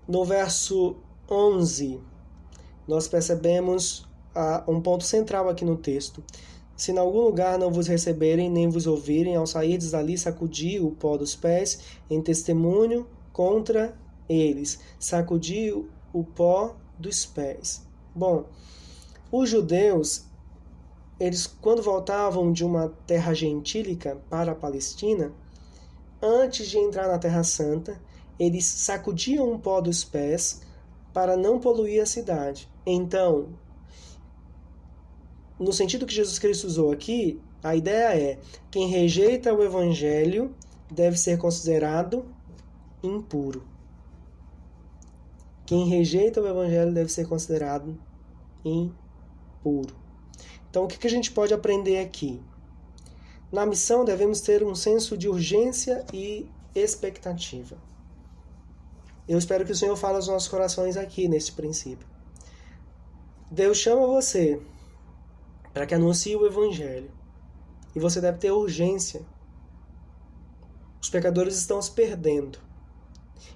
No verso 11, nós percebemos um ponto central aqui no texto. Se em algum lugar não vos receberem, nem vos ouvirem, ao sairdes dali, sacudi o pó dos pés, em testemunho contra eles. Sacudi o pó dos pés. Bom, os judeus, eles quando voltavam de uma terra gentílica para a Palestina, antes de entrar na Terra Santa, eles sacudiam o pó dos pés para não poluir a cidade. Então, no sentido que Jesus Cristo usou aqui, a ideia é: quem rejeita o Evangelho deve ser considerado impuro. Quem rejeita o Evangelho deve ser considerado impuro. Então, o que a gente pode aprender aqui? Na missão, devemos ter um senso de urgência e expectativa. Eu espero que o Senhor fale aos nossos corações aqui, nesse princípio. Deus chama você para que anuncie o Evangelho. E você deve ter urgência. Os pecadores estão se perdendo.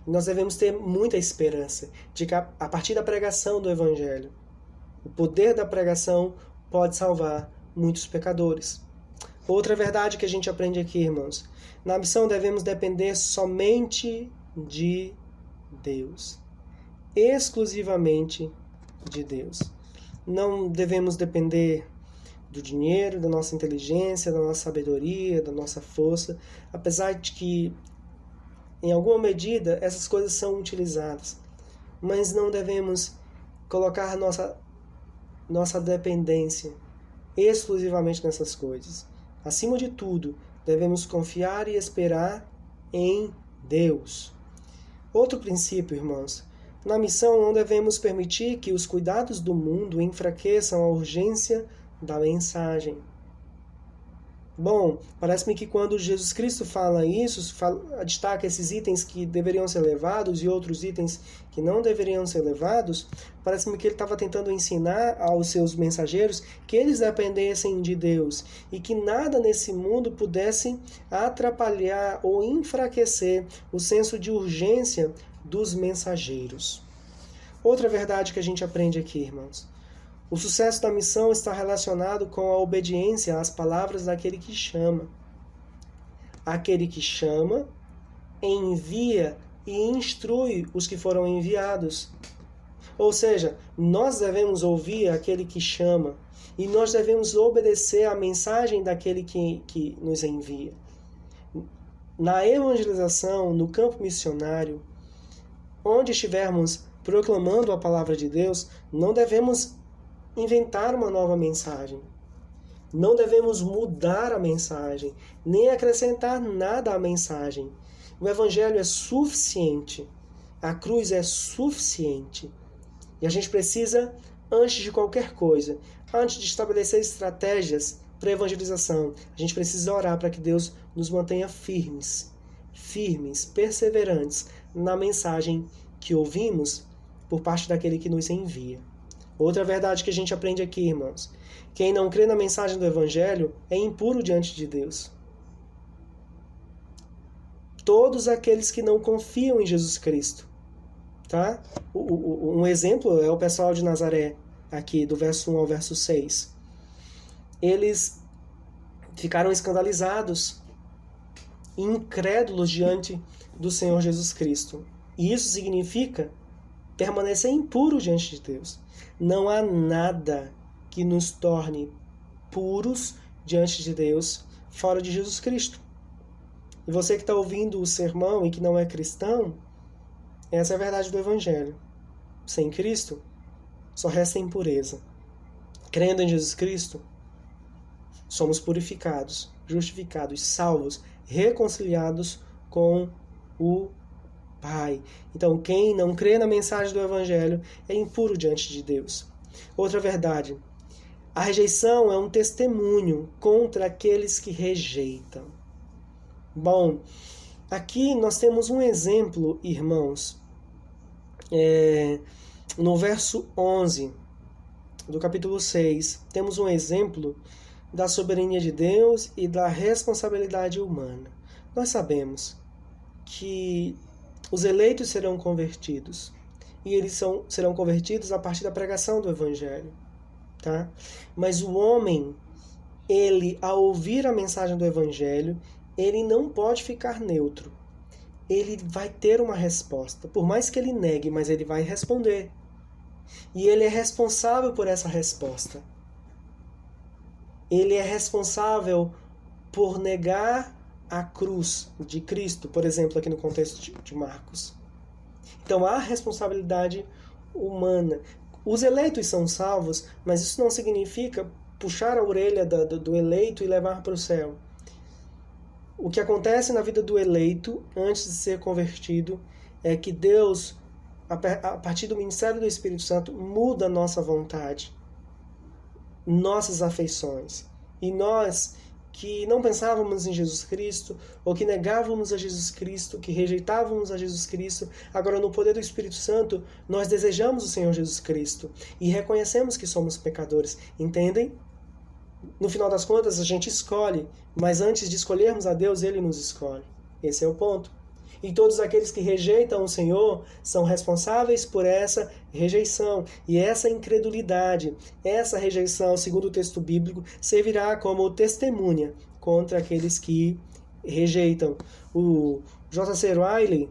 E nós devemos ter muita esperança de que, a partir da pregação do Evangelho, o poder da pregação pode salvar muitos pecadores. Outra verdade que a gente aprende aqui, irmãos: na missão devemos depender somente de Deus. Exclusivamente de Deus. Não devemos depender do dinheiro, da nossa inteligência, da nossa sabedoria, da nossa força, apesar de que, em alguma medida, essas coisas são utilizadas. Mas não devemos colocar nossa dependência exclusivamente nessas coisas. Acima de tudo, devemos confiar e esperar em Deus. Outro princípio, irmãos: na missão não devemos permitir que os cuidados do mundo enfraqueçam a urgência da mensagem. Bom, parece-me que quando Jesus Cristo fala isso, destaca esses itens que deveriam ser levados e outros itens que não deveriam ser levados, parece-me que ele estava tentando ensinar aos seus mensageiros que eles dependessem de Deus e que nada nesse mundo pudesse atrapalhar ou enfraquecer o senso de urgência dos mensageiros. Outra verdade que a gente aprende aqui, irmãos: o sucesso da missão está relacionado com a obediência às palavras daquele que chama. Aquele que chama, envia e instrui os que foram enviados. Ou seja, nós devemos ouvir aquele que chama e nós devemos obedecer à mensagem daquele que nos envia. Na evangelização, no campo missionário, onde estivermos proclamando a palavra de Deus, não devemos inventar uma nova mensagem. Não devemos mudar a mensagem, nem acrescentar nada à mensagem. O Evangelho é suficiente. A cruz é suficiente. E a gente precisa, antes de qualquer coisa, antes de estabelecer estratégias para a evangelização, a gente precisa orar para que Deus nos mantenha firmes, perseverantes na mensagem que ouvimos por parte daquele que nos envia. Outra verdade que a gente aprende aqui, irmãos: quem não crê na mensagem do Evangelho é impuro diante de Deus. Todos aqueles que não confiam em Jesus Cristo. Tá? Um exemplo é o pessoal de Nazaré, aqui do verso 1 ao verso 6. Eles ficaram escandalizados, incrédulos diante do Senhor Jesus Cristo. E isso significa permanecer impuro diante de Deus. Não há nada que nos torne puros diante de Deus fora de Jesus Cristo. E você que está ouvindo o sermão e que não é cristão, essa é a verdade do Evangelho. Sem Cristo, só resta impureza. Crendo em Jesus Cristo, somos purificados, justificados, salvos, reconciliados com o Pai. Então, quem não crê na mensagem do Evangelho é impuro diante de Deus. Outra verdade: a rejeição é um testemunho contra aqueles que rejeitam. Bom, aqui nós temos um exemplo, irmãos. No verso 11 do capítulo 6, temos um exemplo da soberania de Deus e da responsabilidade humana. Nós sabemos que os eleitos serão convertidos e eles serão convertidos a partir da pregação do Evangelho. Tá? Mas o homem, ele, ao ouvir a mensagem do Evangelho, ele não pode ficar neutro. Ele vai ter uma resposta. Por mais que ele negue, mas ele vai responder. E ele é responsável por essa resposta. Ele é responsável por negar a cruz de Cristo, por exemplo, aqui no contexto de Marcos. Então há responsabilidade humana. Os eleitos são salvos, mas isso não significa puxar a orelha do eleito e levar para o céu. O que acontece na vida do eleito, antes de ser convertido, é que Deus, a partir do ministério do Espírito Santo, muda a nossa vontade, nossas afeições. E nós, que não pensávamos em Jesus Cristo, ou que negávamos a Jesus Cristo, que rejeitávamos a Jesus Cristo, agora no poder do Espírito Santo, nós desejamos o Senhor Jesus Cristo e reconhecemos que somos pecadores. Entendem? No final das contas, a gente escolhe, mas antes de escolhermos a Deus, Ele nos escolhe. Esse é o ponto. E todos aqueles que rejeitam o Senhor são responsáveis por essa rejeição. E essa incredulidade, essa rejeição, segundo o texto bíblico, servirá como testemunha contra aqueles que rejeitam. O J.C. Ryle,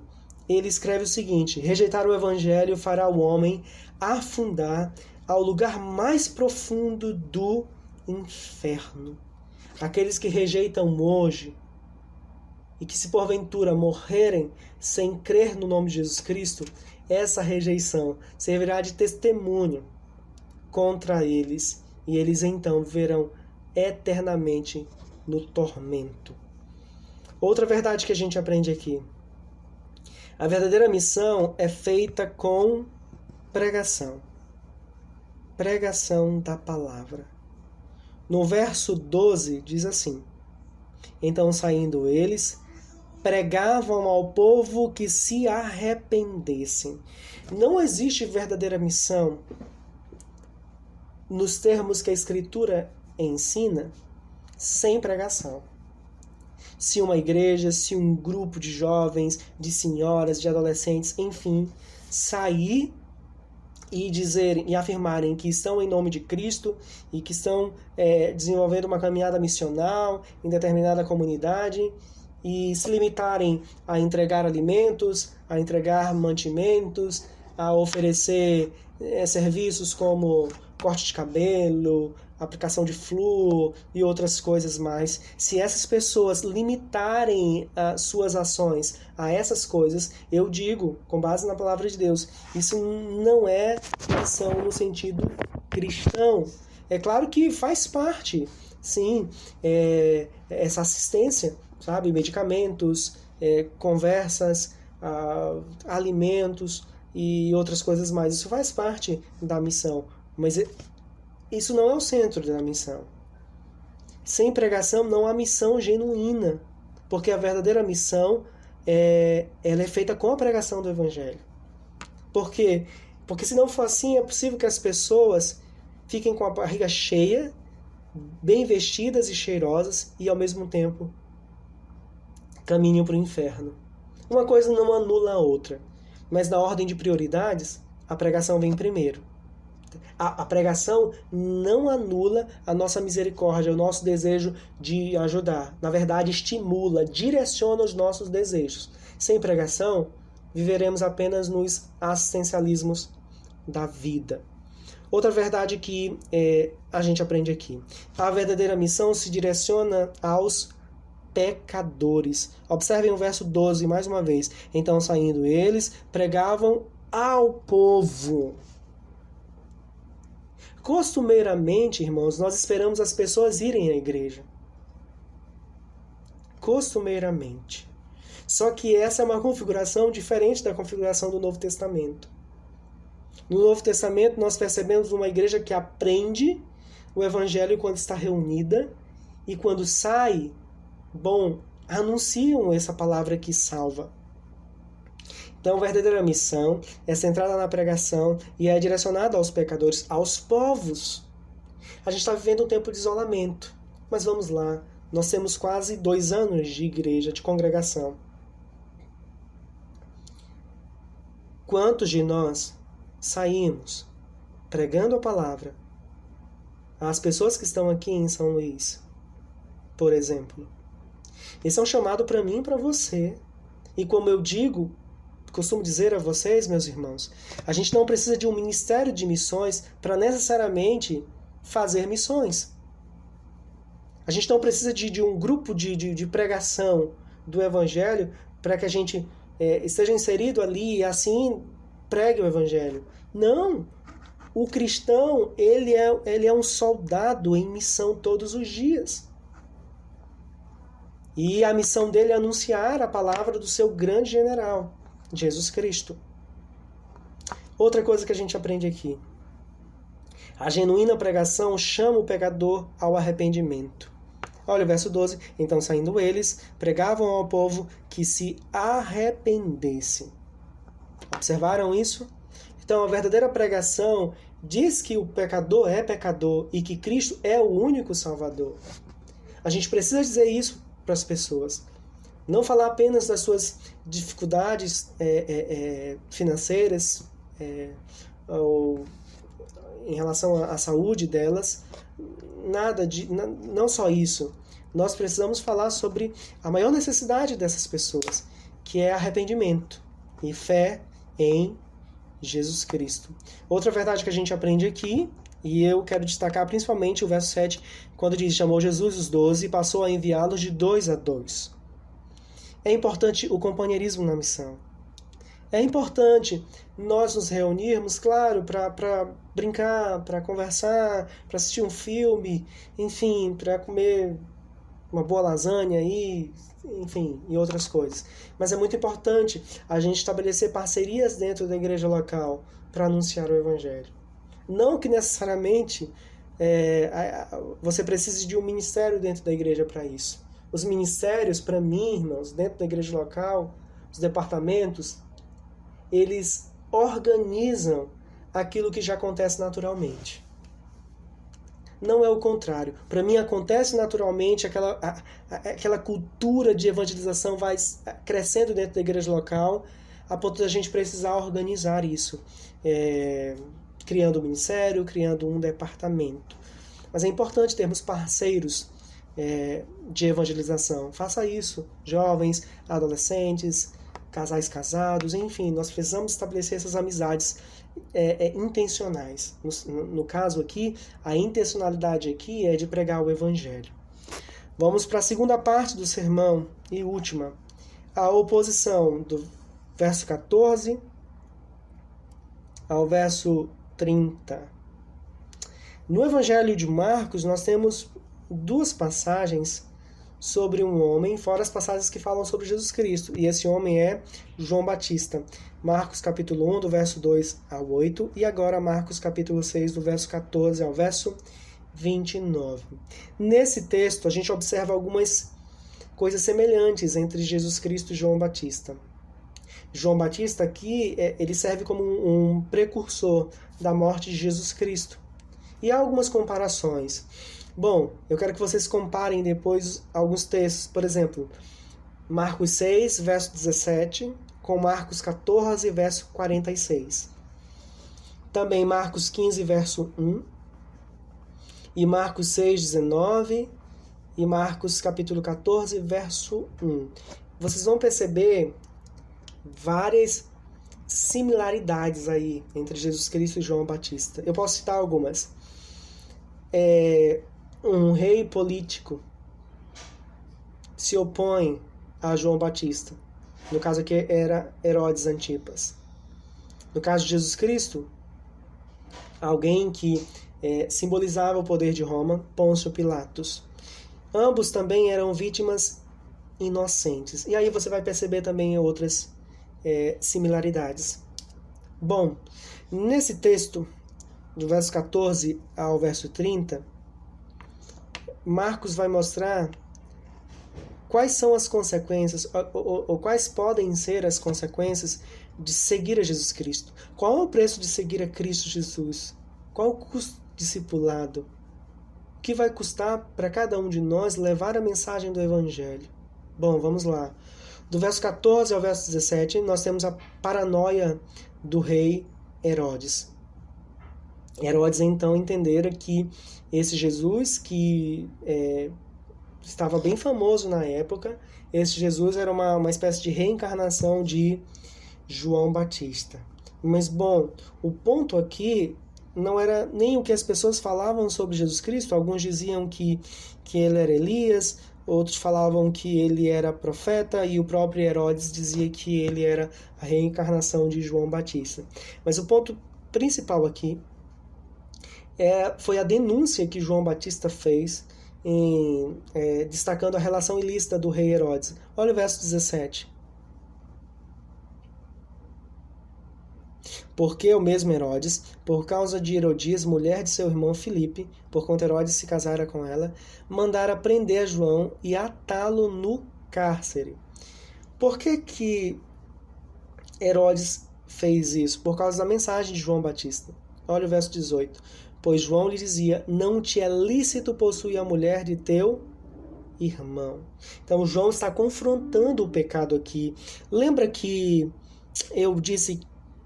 ele escreve o seguinte: rejeitar o Evangelho fará o homem afundar ao lugar mais profundo do inferno. Aqueles que rejeitam hoje e que se porventura morrerem sem crer no nome de Jesus Cristo, essa rejeição servirá de testemunho contra eles e eles então viverão eternamente no tormento. Outra verdade que a gente aprende aqui: a verdadeira missão é feita com pregação. Pregação da palavra. No verso 12 diz assim: então saindo eles, pregavam ao povo que se arrependessem. Não existe verdadeira missão nos termos que a Escritura ensina sem pregação. Se uma igreja, se um grupo de jovens, de senhoras, de adolescentes, enfim, sair e dizerem e afirmarem que estão em nome de Cristo e que estão desenvolvendo uma caminhada missional em determinada comunidade e se limitarem a entregar alimentos, a entregar mantimentos, a oferecer serviços como corte de cabelo, aplicação de flúor e outras coisas mais. Se essas pessoas limitarem as suas ações a essas coisas, eu digo, com base na palavra de Deus, isso não é missão no sentido cristão. É claro que faz parte, sim, essa assistência, sabe? Medicamentos, conversas, alimentos e outras coisas mais. Isso faz parte da missão, mas isso não é o centro da missão. Sem pregação não há missão genuína, porque a verdadeira missão ela é feita com a pregação do Evangelho. Por quê? Porque se não for assim, é possível que as pessoas fiquem com a barriga cheia, bem vestidas e cheirosas, e ao mesmo tempo caminhem para o inferno. Uma coisa não anula a outra, mas na ordem de prioridades, a pregação vem primeiro. A pregação não anula a nossa misericórdia, o nosso desejo de ajudar. Na verdade, estimula, direciona os nossos desejos. Sem pregação, viveremos apenas nos assistencialismos da vida. Outra verdade que a gente aprende aqui: a verdadeira missão se direciona aos pecadores. Observem o verso 12 mais uma vez. Então, saindo eles, pregavam ao povo. Costumeiramente, irmãos, nós esperamos as pessoas irem à igreja. Costumeiramente. Só que essa é uma configuração diferente da configuração do Novo Testamento. No Novo Testamento, nós percebemos uma igreja que aprende o Evangelho quando está reunida e quando sai, anunciam essa palavra que salva. Então, a verdadeira missão é centrada na pregação e é direcionada aos pecadores, aos povos. A gente está vivendo um tempo de isolamento, mas vamos lá, nós temos quase 2 anos de igreja, de congregação. Quantos de nós saímos pregando a palavra às pessoas que estão aqui em São Luís, por exemplo, esse é um chamado para mim e para você. E como eu costumo dizer a vocês, meus irmãos, a gente não precisa de um ministério de missões para necessariamente fazer missões. A gente não precisa de um grupo de pregação do Evangelho para que a gente esteja inserido ali e assim pregue o Evangelho. Não! O cristão, ele é um soldado em missão todos os dias. E a missão dele é anunciar a palavra do seu grande general, Jesus Cristo. Outra coisa que a gente aprende aqui. A genuína pregação chama o pecador ao arrependimento. Olha o verso 12. Então, saindo eles, pregavam ao povo que se arrependesse. Observaram isso? Então, a verdadeira pregação diz que o pecador é pecador e que Cristo é o único Salvador. A gente precisa dizer isso para as pessoas. Não falar apenas das suas dificuldades financeiras ou em relação à saúde delas. Não só isso. Nós precisamos falar sobre a maior necessidade dessas pessoas, que é arrependimento e fé em Jesus Cristo. Outra verdade que a gente aprende aqui, e eu quero destacar principalmente o verso 7, quando diz: chamou Jesus os 12 e passou a enviá-los de 2 a 2. É importante o companheirismo na missão. É importante nós nos reunirmos, claro, para brincar, para conversar, para assistir um filme, enfim, para comer uma boa lasanha aí, enfim, e outras coisas. Mas é muito importante a gente estabelecer parcerias dentro da igreja local para anunciar o Evangelho. Não que necessariamente você precise de um ministério dentro da igreja para isso. Os ministérios, para mim, irmãos, dentro da igreja local, os departamentos, eles organizam aquilo que já acontece naturalmente. Não é o contrário. Para mim, acontece naturalmente, aquela cultura de evangelização vai crescendo dentro da igreja local, a ponto de a gente precisar organizar isso. Criando um ministério, criando um departamento. Mas é importante termos parceiros de evangelização. Faça isso, jovens, adolescentes, casais casados, enfim, nós precisamos estabelecer essas amizades intencionais. No caso aqui, a intencionalidade aqui é de pregar o Evangelho. Vamos para a segunda parte do sermão e última. A oposição do verso 14 ao verso 30. No Evangelho de Marcos, nós temos duas passagens sobre um homem, fora as passagens que falam sobre Jesus Cristo. E esse homem é João Batista. Marcos capítulo 1, do verso 2 ao 8, e agora Marcos capítulo 6, do verso 14 ao verso 29. Nesse texto, a gente observa algumas coisas semelhantes entre Jesus Cristo e João Batista. João Batista aqui, ele serve como um precursor da morte de Jesus Cristo. E há algumas comparações. Bom, eu quero que vocês comparem depois alguns textos. Por exemplo, Marcos 6, verso 17, com Marcos 14, verso 46. Também Marcos 15, verso 1, e Marcos 6, 19, e Marcos capítulo 14, verso 1. Vocês vão perceber várias similaridades aí entre Jesus Cristo e João Batista. Eu posso citar algumas. Um rei político se opõe a João Batista. No caso aqui era Herodes Antipas. No caso de Jesus Cristo, alguém que simbolizava o poder de Roma, Pôncio Pilatos. Ambos também eram vítimas inocentes. E aí você vai perceber também outras similaridades. Bom, nesse texto, do verso 14 ao verso 30, Marcos vai mostrar quais são as consequências, ou quais podem ser as consequências de seguir a Jesus Cristo. Qual é o preço de seguir a Cristo Jesus? Qual é o custo do discipulado? O que vai custar para cada um de nós levar a mensagem do Evangelho? Bom, vamos lá. Do verso 14 ao verso 17, nós temos a paranoia do rei Herodes. Herodes então entendera que esse Jesus que estava bem famoso na época, esse Jesus era uma espécie de reencarnação de João Batista. Mas, bom, o ponto aqui não era nem o que as pessoas falavam sobre Jesus Cristo. Alguns diziam que ele era Elias, outros falavam que ele era profeta, e o próprio Herodes dizia que ele era a reencarnação de João Batista. Mas o ponto principal aqui foi a denúncia que João Batista fez, destacando a relação ilícita do rei Herodes. Olha o verso 17. Porque o mesmo Herodes, por causa de Herodias, mulher de seu irmão Filipe, porquanto Herodes se casara com ela, mandara prender João e atá-lo no cárcere. Por que Herodes fez isso? Por causa da mensagem de João Batista. Olha o verso 18. Pois João lhe dizia, não te é lícito possuir a mulher de teu irmão. Então João está confrontando o pecado aqui. Lembra que eu disse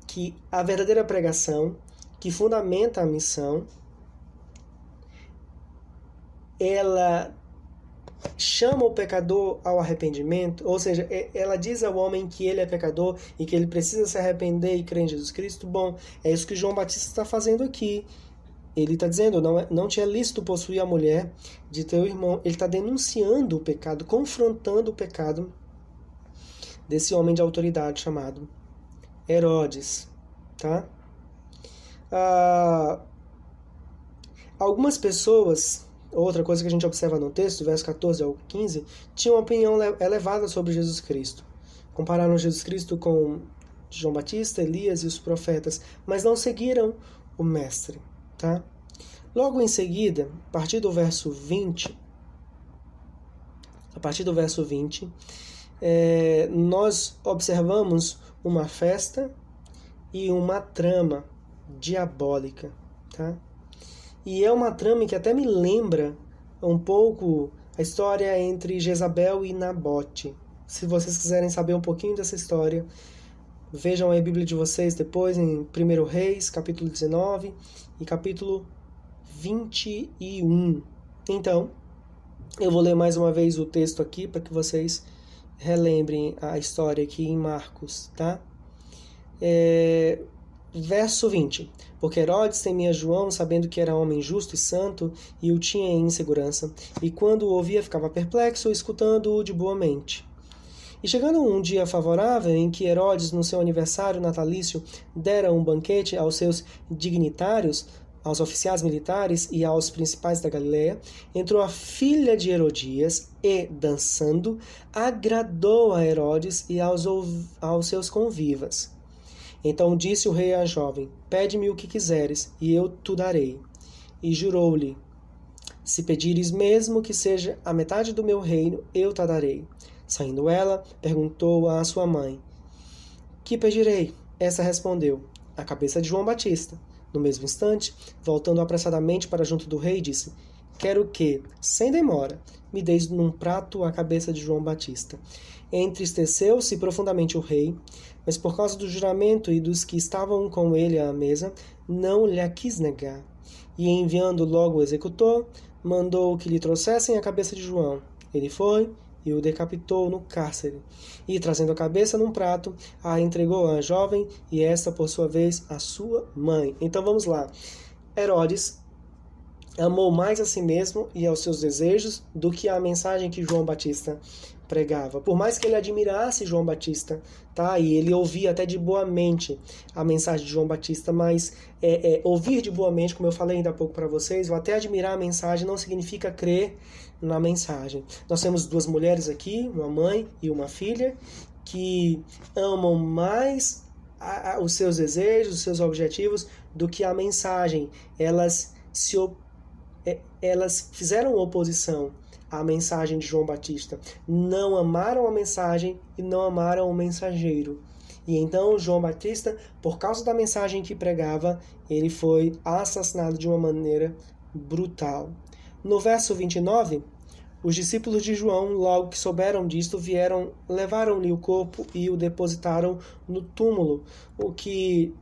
que a verdadeira pregação, que fundamenta a missão, ela chama o pecador ao arrependimento, ou seja, ela diz ao homem que ele é pecador e que ele precisa se arrepender e crer em Jesus Cristo. Bom, é isso que João Batista está fazendo aqui. Ele está dizendo, não te é lícito possuir a mulher de teu irmão. Ele está denunciando o pecado, confrontando o pecado desse homem de autoridade chamado Herodes. Tá? Algumas pessoas, outra coisa que a gente observa no texto, verso 14 ao 15, tinham uma opinião elevada sobre Jesus Cristo. Compararam Jesus Cristo com João Batista, Elias e os profetas, mas não seguiram o mestre. Tá? Logo em seguida, a partir do verso 20, nós observamos uma festa e uma trama diabólica. Tá? E é uma trama que até me lembra um pouco a história entre Jezabel e Nabote. Se vocês quiserem saber um pouquinho dessa história, vejam aí a Bíblia de vocês depois em 1 Reis, capítulo 19 e capítulo 21. Então, eu vou ler mais uma vez o texto aqui para que vocês relembrem a história aqui em Marcos, tá? Verso 20. Porque Herodes temia João, sabendo que era homem justo e santo, e o tinha em insegurança, e quando o ouvia ficava perplexo, escutando-o de boa mente. E chegando um dia favorável em que Herodes, no seu aniversário natalício, dera um banquete aos seus dignitários, aos oficiais militares e aos principais da Galileia, entrou a filha de Herodias e, dançando, agradou a Herodes e aos seus convivas. Então disse o rei à jovem, pede-me o que quiseres, e eu te darei. E jurou-lhe, se pedires mesmo que seja a metade do meu reino, eu te darei. Saindo ela, perguntou à sua mãe, que pedirei? Essa respondeu, a cabeça de João Batista. No mesmo instante, voltando apressadamente para junto do rei, disse, quero que, sem demora, me deis num prato a cabeça de João Batista. Entristeceu-se profundamente o rei, mas por causa do juramento e dos que estavam com ele à mesa, não lhe quis negar. E enviando logo o executor, mandou que lhe trouxessem a cabeça de João. Ele foi e o decapitou no cárcere. E, trazendo a cabeça num prato, a entregou à jovem, e esta, por sua vez, à sua mãe. Então vamos lá. Herodes amou mais a si mesmo e aos seus desejos do que a mensagem que João Batista pregava. Por mais que ele admirasse João Batista, tá? E ele ouvia até de boa mente a mensagem de João Batista, mas ouvir de boa mente, como eu falei ainda há pouco para vocês, ou até admirar a mensagem não significa crer na mensagem. Nós temos duas mulheres aqui, uma mãe e uma filha, que amam mais os seus desejos, os seus objetivos, do que a mensagem. Elas fizeram oposição à mensagem de João Batista. Não amaram a mensagem e não amaram o mensageiro. E então João Batista, por causa da mensagem que pregava, ele foi assassinado de uma maneira brutal. No verso 29, os discípulos de João, logo que souberam disto, vieram, levaram-lhe o corpo e o depositaram no túmulo, o que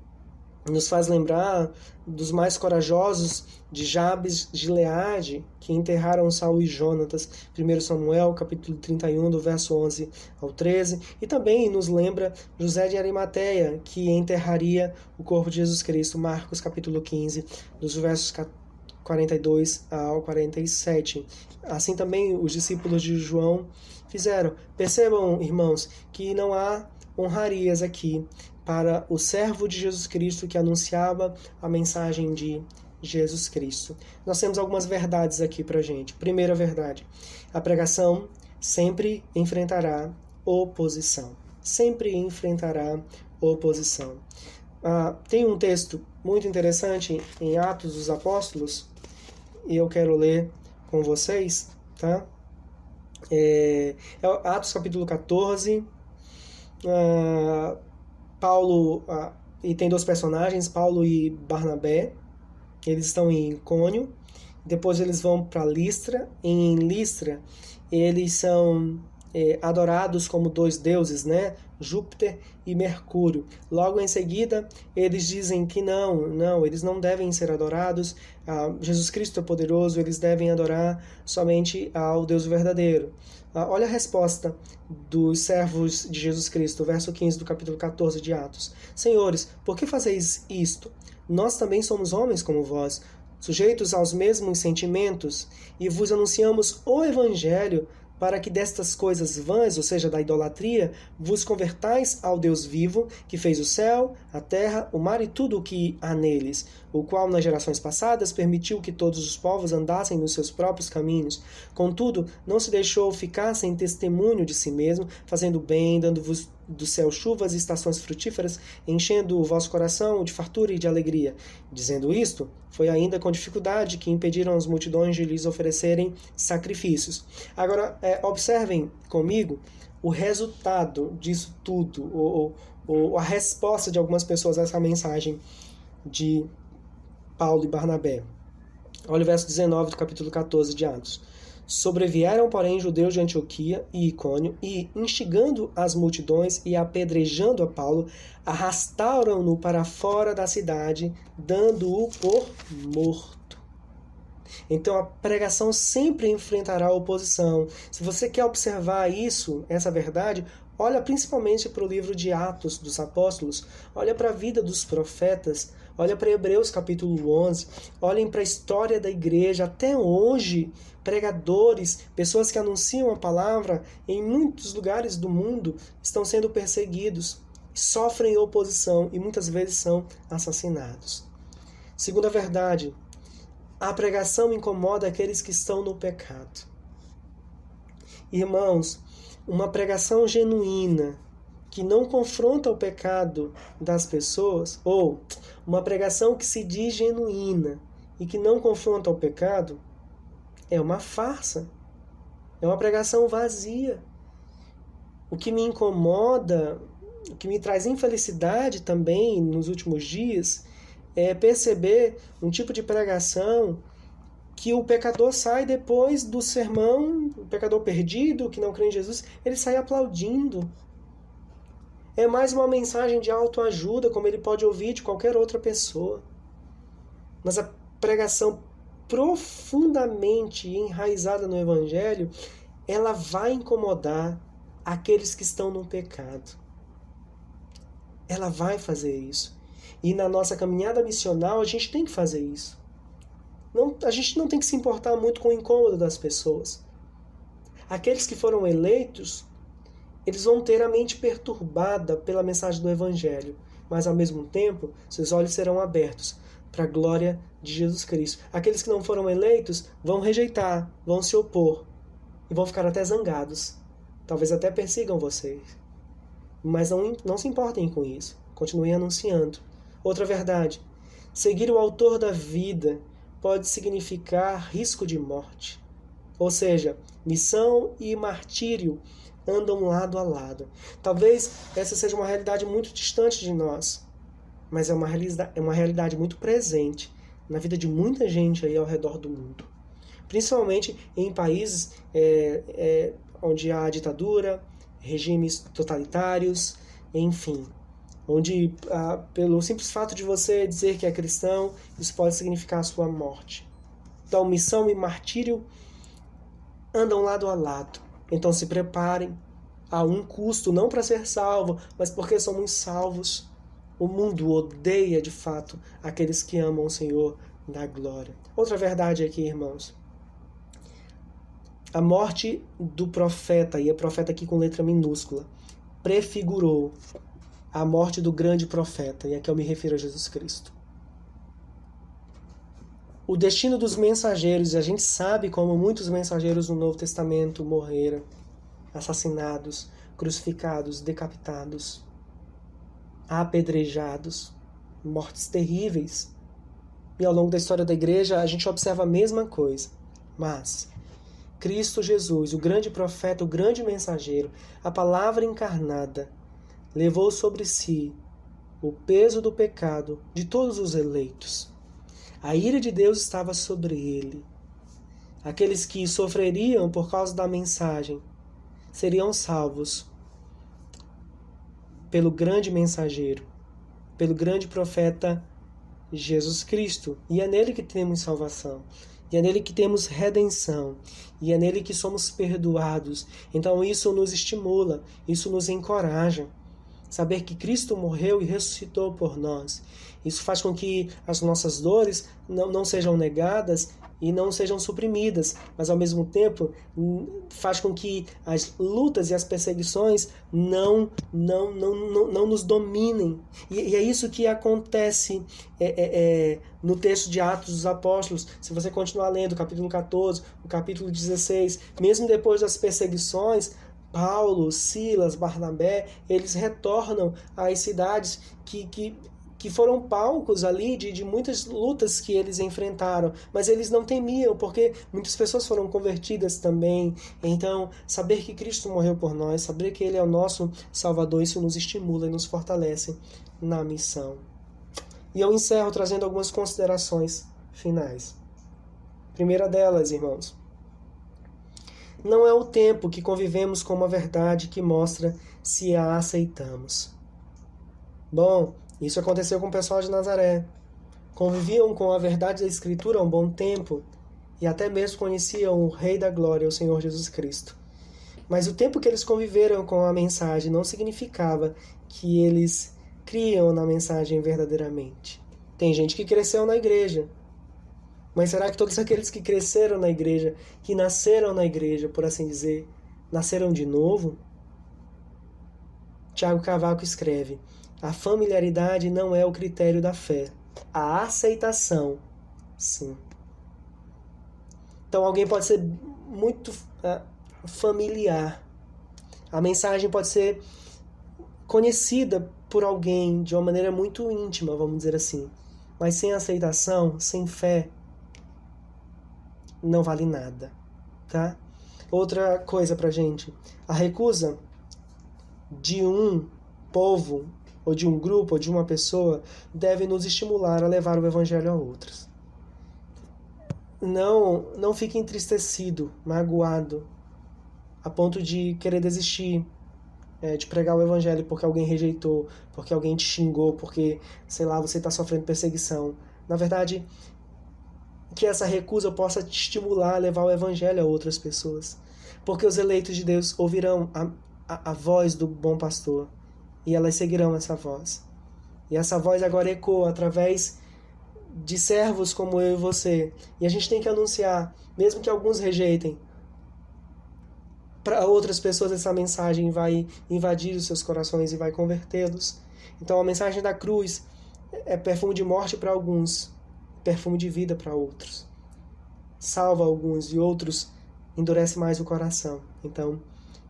nos faz lembrar dos mais corajosos de Jabes de Gileade, que enterraram Saul e Jonatas, 1 Samuel, capítulo 31, do verso 11 ao 13, e também nos lembra José de Arimateia, que enterraria o corpo de Jesus Cristo, Marcos, capítulo 15, dos versos 42 ao 47. Assim também os discípulos de João fizeram. Percebam, irmãos, que não há honrarias aqui para o servo de Jesus Cristo que anunciava a mensagem de Jesus Cristo. Nós temos algumas verdades aqui para a gente. Primeira verdade: a pregação sempre enfrentará oposição. Sempre enfrentará oposição. Tem um texto muito interessante em Atos dos Apóstolos, e eu quero ler com vocês, tá? É Atos capítulo 14. Paulo, e tem dois personagens, Paulo e Barnabé. Eles estão em Icônio, depois eles vão para Listra. Em Listra, eles são adorados como dois deuses, né? Júpiter e Mercúrio. Logo em seguida, eles dizem que não, eles não devem ser adorados. Jesus Cristo é poderoso, eles devem adorar somente ao Deus verdadeiro. Olha a resposta dos servos de Jesus Cristo, verso 15 do capítulo 14 de Atos. Senhores, por que fazeis isto? Nós também somos homens como vós, sujeitos aos mesmos sentimentos, e vos anunciamos o Evangelho para que destas coisas vãs, ou seja, da idolatria, vos convertais ao Deus vivo, que fez o céu, a terra, o mar e tudo o que há neles, o qual nas gerações passadas permitiu que todos os povos andassem nos seus próprios caminhos. Contudo, não se deixou ficar sem testemunho de si mesmo, fazendo bem, dando-vos do céu chuvas e estações frutíferas, enchendo o vosso coração de fartura e de alegria. Dizendo isto, foi ainda com dificuldade que impediram as multidões de lhes oferecerem sacrifícios. Agora, observem comigo o resultado disso tudo, ou a resposta de algumas pessoas a essa mensagem de Paulo e Barnabé. Olha o verso 19 do capítulo 14 de Atos. Sobrevieram, porém, judeus de Antioquia e Icônio, e, instigando as multidões e apedrejando a Paulo, arrastaram-no para fora da cidade, dando-o por morto. Então, a pregação sempre enfrentará a oposição. Se você quer observar isso, essa verdade, olha principalmente para o livro de Atos dos Apóstolos, olha para a vida dos profetas, olha para Hebreus capítulo 11, olhem para a história da igreja. Até hoje, pregadores, pessoas que anunciam a palavra em muitos lugares do mundo estão sendo perseguidos, sofrem oposição e muitas vezes são assassinados. Segunda verdade, a pregação incomoda aqueles que estão no pecado. Irmãos, uma pregação genuína, que não confronta o pecado das pessoas, ou uma pregação que se diz genuína e que não confronta o pecado, é uma farsa. É uma pregação vazia. O que me incomoda, o que me traz infelicidade também nos últimos dias, é perceber um tipo de pregação que o pecador sai depois do sermão, o pecador perdido, que não crê em Jesus, ele sai aplaudindo. É mais uma mensagem de autoajuda, como ele pode ouvir de qualquer outra pessoa. Mas a pregação profundamente enraizada no Evangelho, ela vai incomodar aqueles que estão no pecado. Ela vai fazer isso. E na nossa caminhada missional, a gente tem que fazer isso. A gente não tem que se importar muito com o incômodo das pessoas. Aqueles que foram eleitos, eles vão ter a mente perturbada pela mensagem do Evangelho, mas ao mesmo tempo, seus olhos serão abertos para a glória de Jesus Cristo. Aqueles que não foram eleitos vão rejeitar, vão se opor e vão ficar até zangados. Talvez até persigam vocês. Mas não se importem com isso. Continuem anunciando. Outra verdade, seguir o autor da vida pode significar risco de morte. Ou seja, missão e martírio andam lado a lado. Talvez essa seja uma realidade muito distante de nós, mas é uma realidade muito presente na vida de muita gente aí ao redor do mundo. Principalmente em países onde há ditadura, regimes totalitários, enfim. onde, pelo simples fato de você dizer que é cristão, isso pode significar a sua morte. Então, missão e martírio andam lado a lado. Então, se preparem. Há um custo, não para ser salvo, mas porque somos salvos. O mundo odeia, de fato, aqueles que amam o Senhor da glória. Outra verdade aqui, irmãos. A morte do profeta, e é profeta aqui com letra minúscula, prefigurou a morte do grande profeta, e aqui eu me refiro a Jesus Cristo. O destino dos mensageiros, e a gente sabe como muitos mensageiros no Novo Testamento morreram, assassinados, crucificados, decapitados, apedrejados, mortes terríveis. E ao longo da história da igreja a gente observa a mesma coisa. Mas Cristo Jesus, o grande profeta, o grande mensageiro, a palavra encarnada, levou sobre si o peso do pecado de todos os eleitos. A ira de Deus estava sobre ele. Aqueles que sofreriam por causa da mensagem seriam salvos pelo grande mensageiro, pelo grande profeta Jesus Cristo. E é nele que temos salvação. E é nele que temos redenção. E é nele que somos perdoados. Então isso nos estimula, isso nos encoraja. Saber que Cristo morreu e ressuscitou por nós. Isso faz com que as nossas dores não sejam negadas e não sejam suprimidas, mas ao mesmo tempo faz com que as lutas e as perseguições não nos dominem. E é isso que acontece no texto de Atos dos Apóstolos. Se você continuar lendo o capítulo 14, o capítulo 16, mesmo depois das perseguições, Paulo, Silas, Barnabé, eles retornam às cidades que foram palcos ali de muitas lutas que eles enfrentaram, mas eles não temiam, porque muitas pessoas foram convertidas também. Então, saber que Cristo morreu por nós, saber que Ele é o nosso Salvador, isso nos estimula e nos fortalece na missão. E eu encerro trazendo algumas considerações finais. Primeira delas, irmãos, não é o tempo que convivemos com uma verdade que mostra se a aceitamos. Bom, isso aconteceu com o pessoal de Nazaré. Conviviam com a verdade da Escritura há um bom tempo e até mesmo conheciam o Rei da Glória, o Senhor Jesus Cristo. Mas o tempo que eles conviveram com a mensagem não significava que eles criam na mensagem verdadeiramente. Tem gente que cresceu na igreja, mas será que todos aqueles que cresceram na igreja, que nasceram na igreja, por assim dizer, nasceram de novo? Tiago Cavaco escreve: a familiaridade não é o critério da fé. A aceitação, sim. Então alguém pode ser muito familiar. A mensagem pode ser conhecida por alguém de uma maneira muito íntima, vamos dizer assim. Mas sem aceitação, sem fé, não vale nada, tá? Outra coisa pra gente. A recusa de um povo, ou de um grupo, ou de uma pessoa, deve nos estimular a levar o evangelho a outros. Não fique entristecido, magoado, a ponto de querer desistir de pregar o evangelho porque alguém rejeitou, porque alguém te xingou, porque, sei lá, você está sofrendo perseguição. Na verdade, que essa recusa possa te estimular a levar o evangelho a outras pessoas. Porque os eleitos de Deus ouvirão a voz do bom pastor e elas seguirão essa voz. E essa voz agora ecoa através de servos como eu e você. E a gente tem que anunciar, mesmo que alguns rejeitem, para outras pessoas essa mensagem vai invadir os seus corações e vai convertê-los. Então a mensagem da cruz é perfume de morte para alguns, perfume de vida para outros. Salva alguns e outros endurece mais o coração. Então,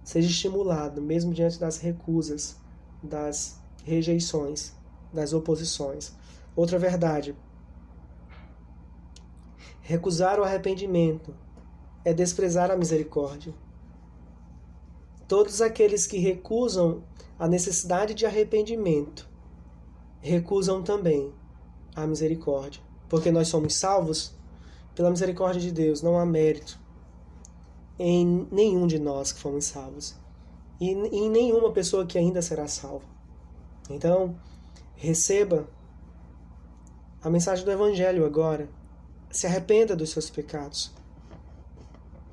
seja estimulado, mesmo diante das recusas, das rejeições, das oposições. Outra verdade: recusar o arrependimento é desprezar a misericórdia. Todos aqueles que recusam a necessidade de arrependimento recusam também a misericórdia. Porque nós somos salvos pela misericórdia de Deus, não há mérito em nenhum de nós que fomos salvos. E em nenhuma pessoa que ainda será salva. Então, Receba a mensagem do Evangelho agora. Se arrependa dos seus pecados,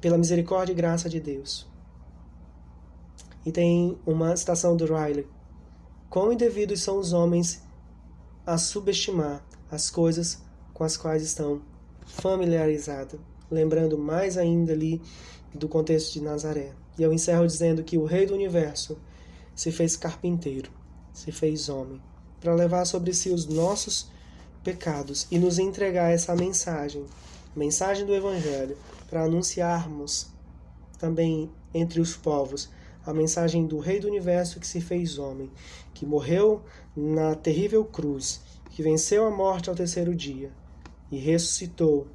pela misericórdia e graça de Deus. E tem uma citação do Riley: quão indevidos são os homens a subestimar as coisas com as quais estão familiarizados. Lembrando mais ainda ali do contexto de Nazaré. E eu encerro dizendo que o Rei do Universo se fez carpinteiro, se fez homem, para levar sobre si os nossos pecados e nos entregar essa mensagem do Evangelho, para anunciarmos também entre os povos a mensagem do Rei do Universo que se fez homem, que morreu na terrível cruz, que venceu a morte ao terceiro dia e ressuscitou,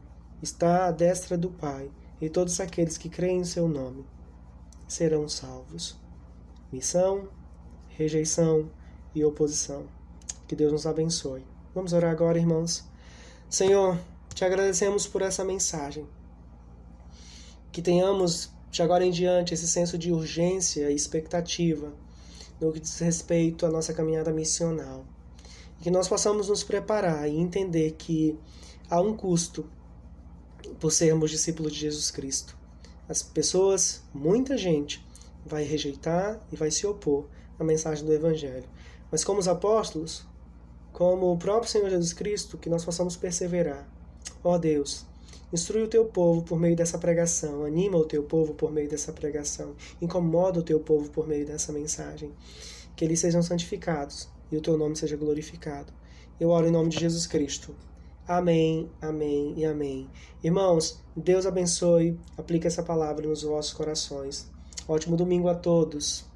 está à destra do Pai, e todos aqueles que creem em seu nome serão salvos. Missão, rejeição e oposição. Que Deus nos abençoe. Vamos orar agora, irmãos. Senhor, te agradecemos por essa mensagem. Que tenhamos, de agora em diante, esse senso de urgência e expectativa no que diz respeito à nossa caminhada missional. E que nós possamos nos preparar e entender que há um custo por sermos discípulos de Jesus Cristo. As pessoas, muita gente, vai rejeitar e vai se opor à mensagem do Evangelho. Mas como os apóstolos, como o próprio Senhor Jesus Cristo, que nós possamos perseverar. Ó Deus, instrui o teu povo por meio dessa pregação, anima o teu povo por meio dessa pregação, incomoda o teu povo por meio dessa mensagem. Que eles sejam santificados e o teu nome seja glorificado. Eu oro em nome de Jesus Cristo. Amém, amém e amém. Irmãos, Deus abençoe, aplique essa palavra nos vossos corações. Ótimo domingo a todos.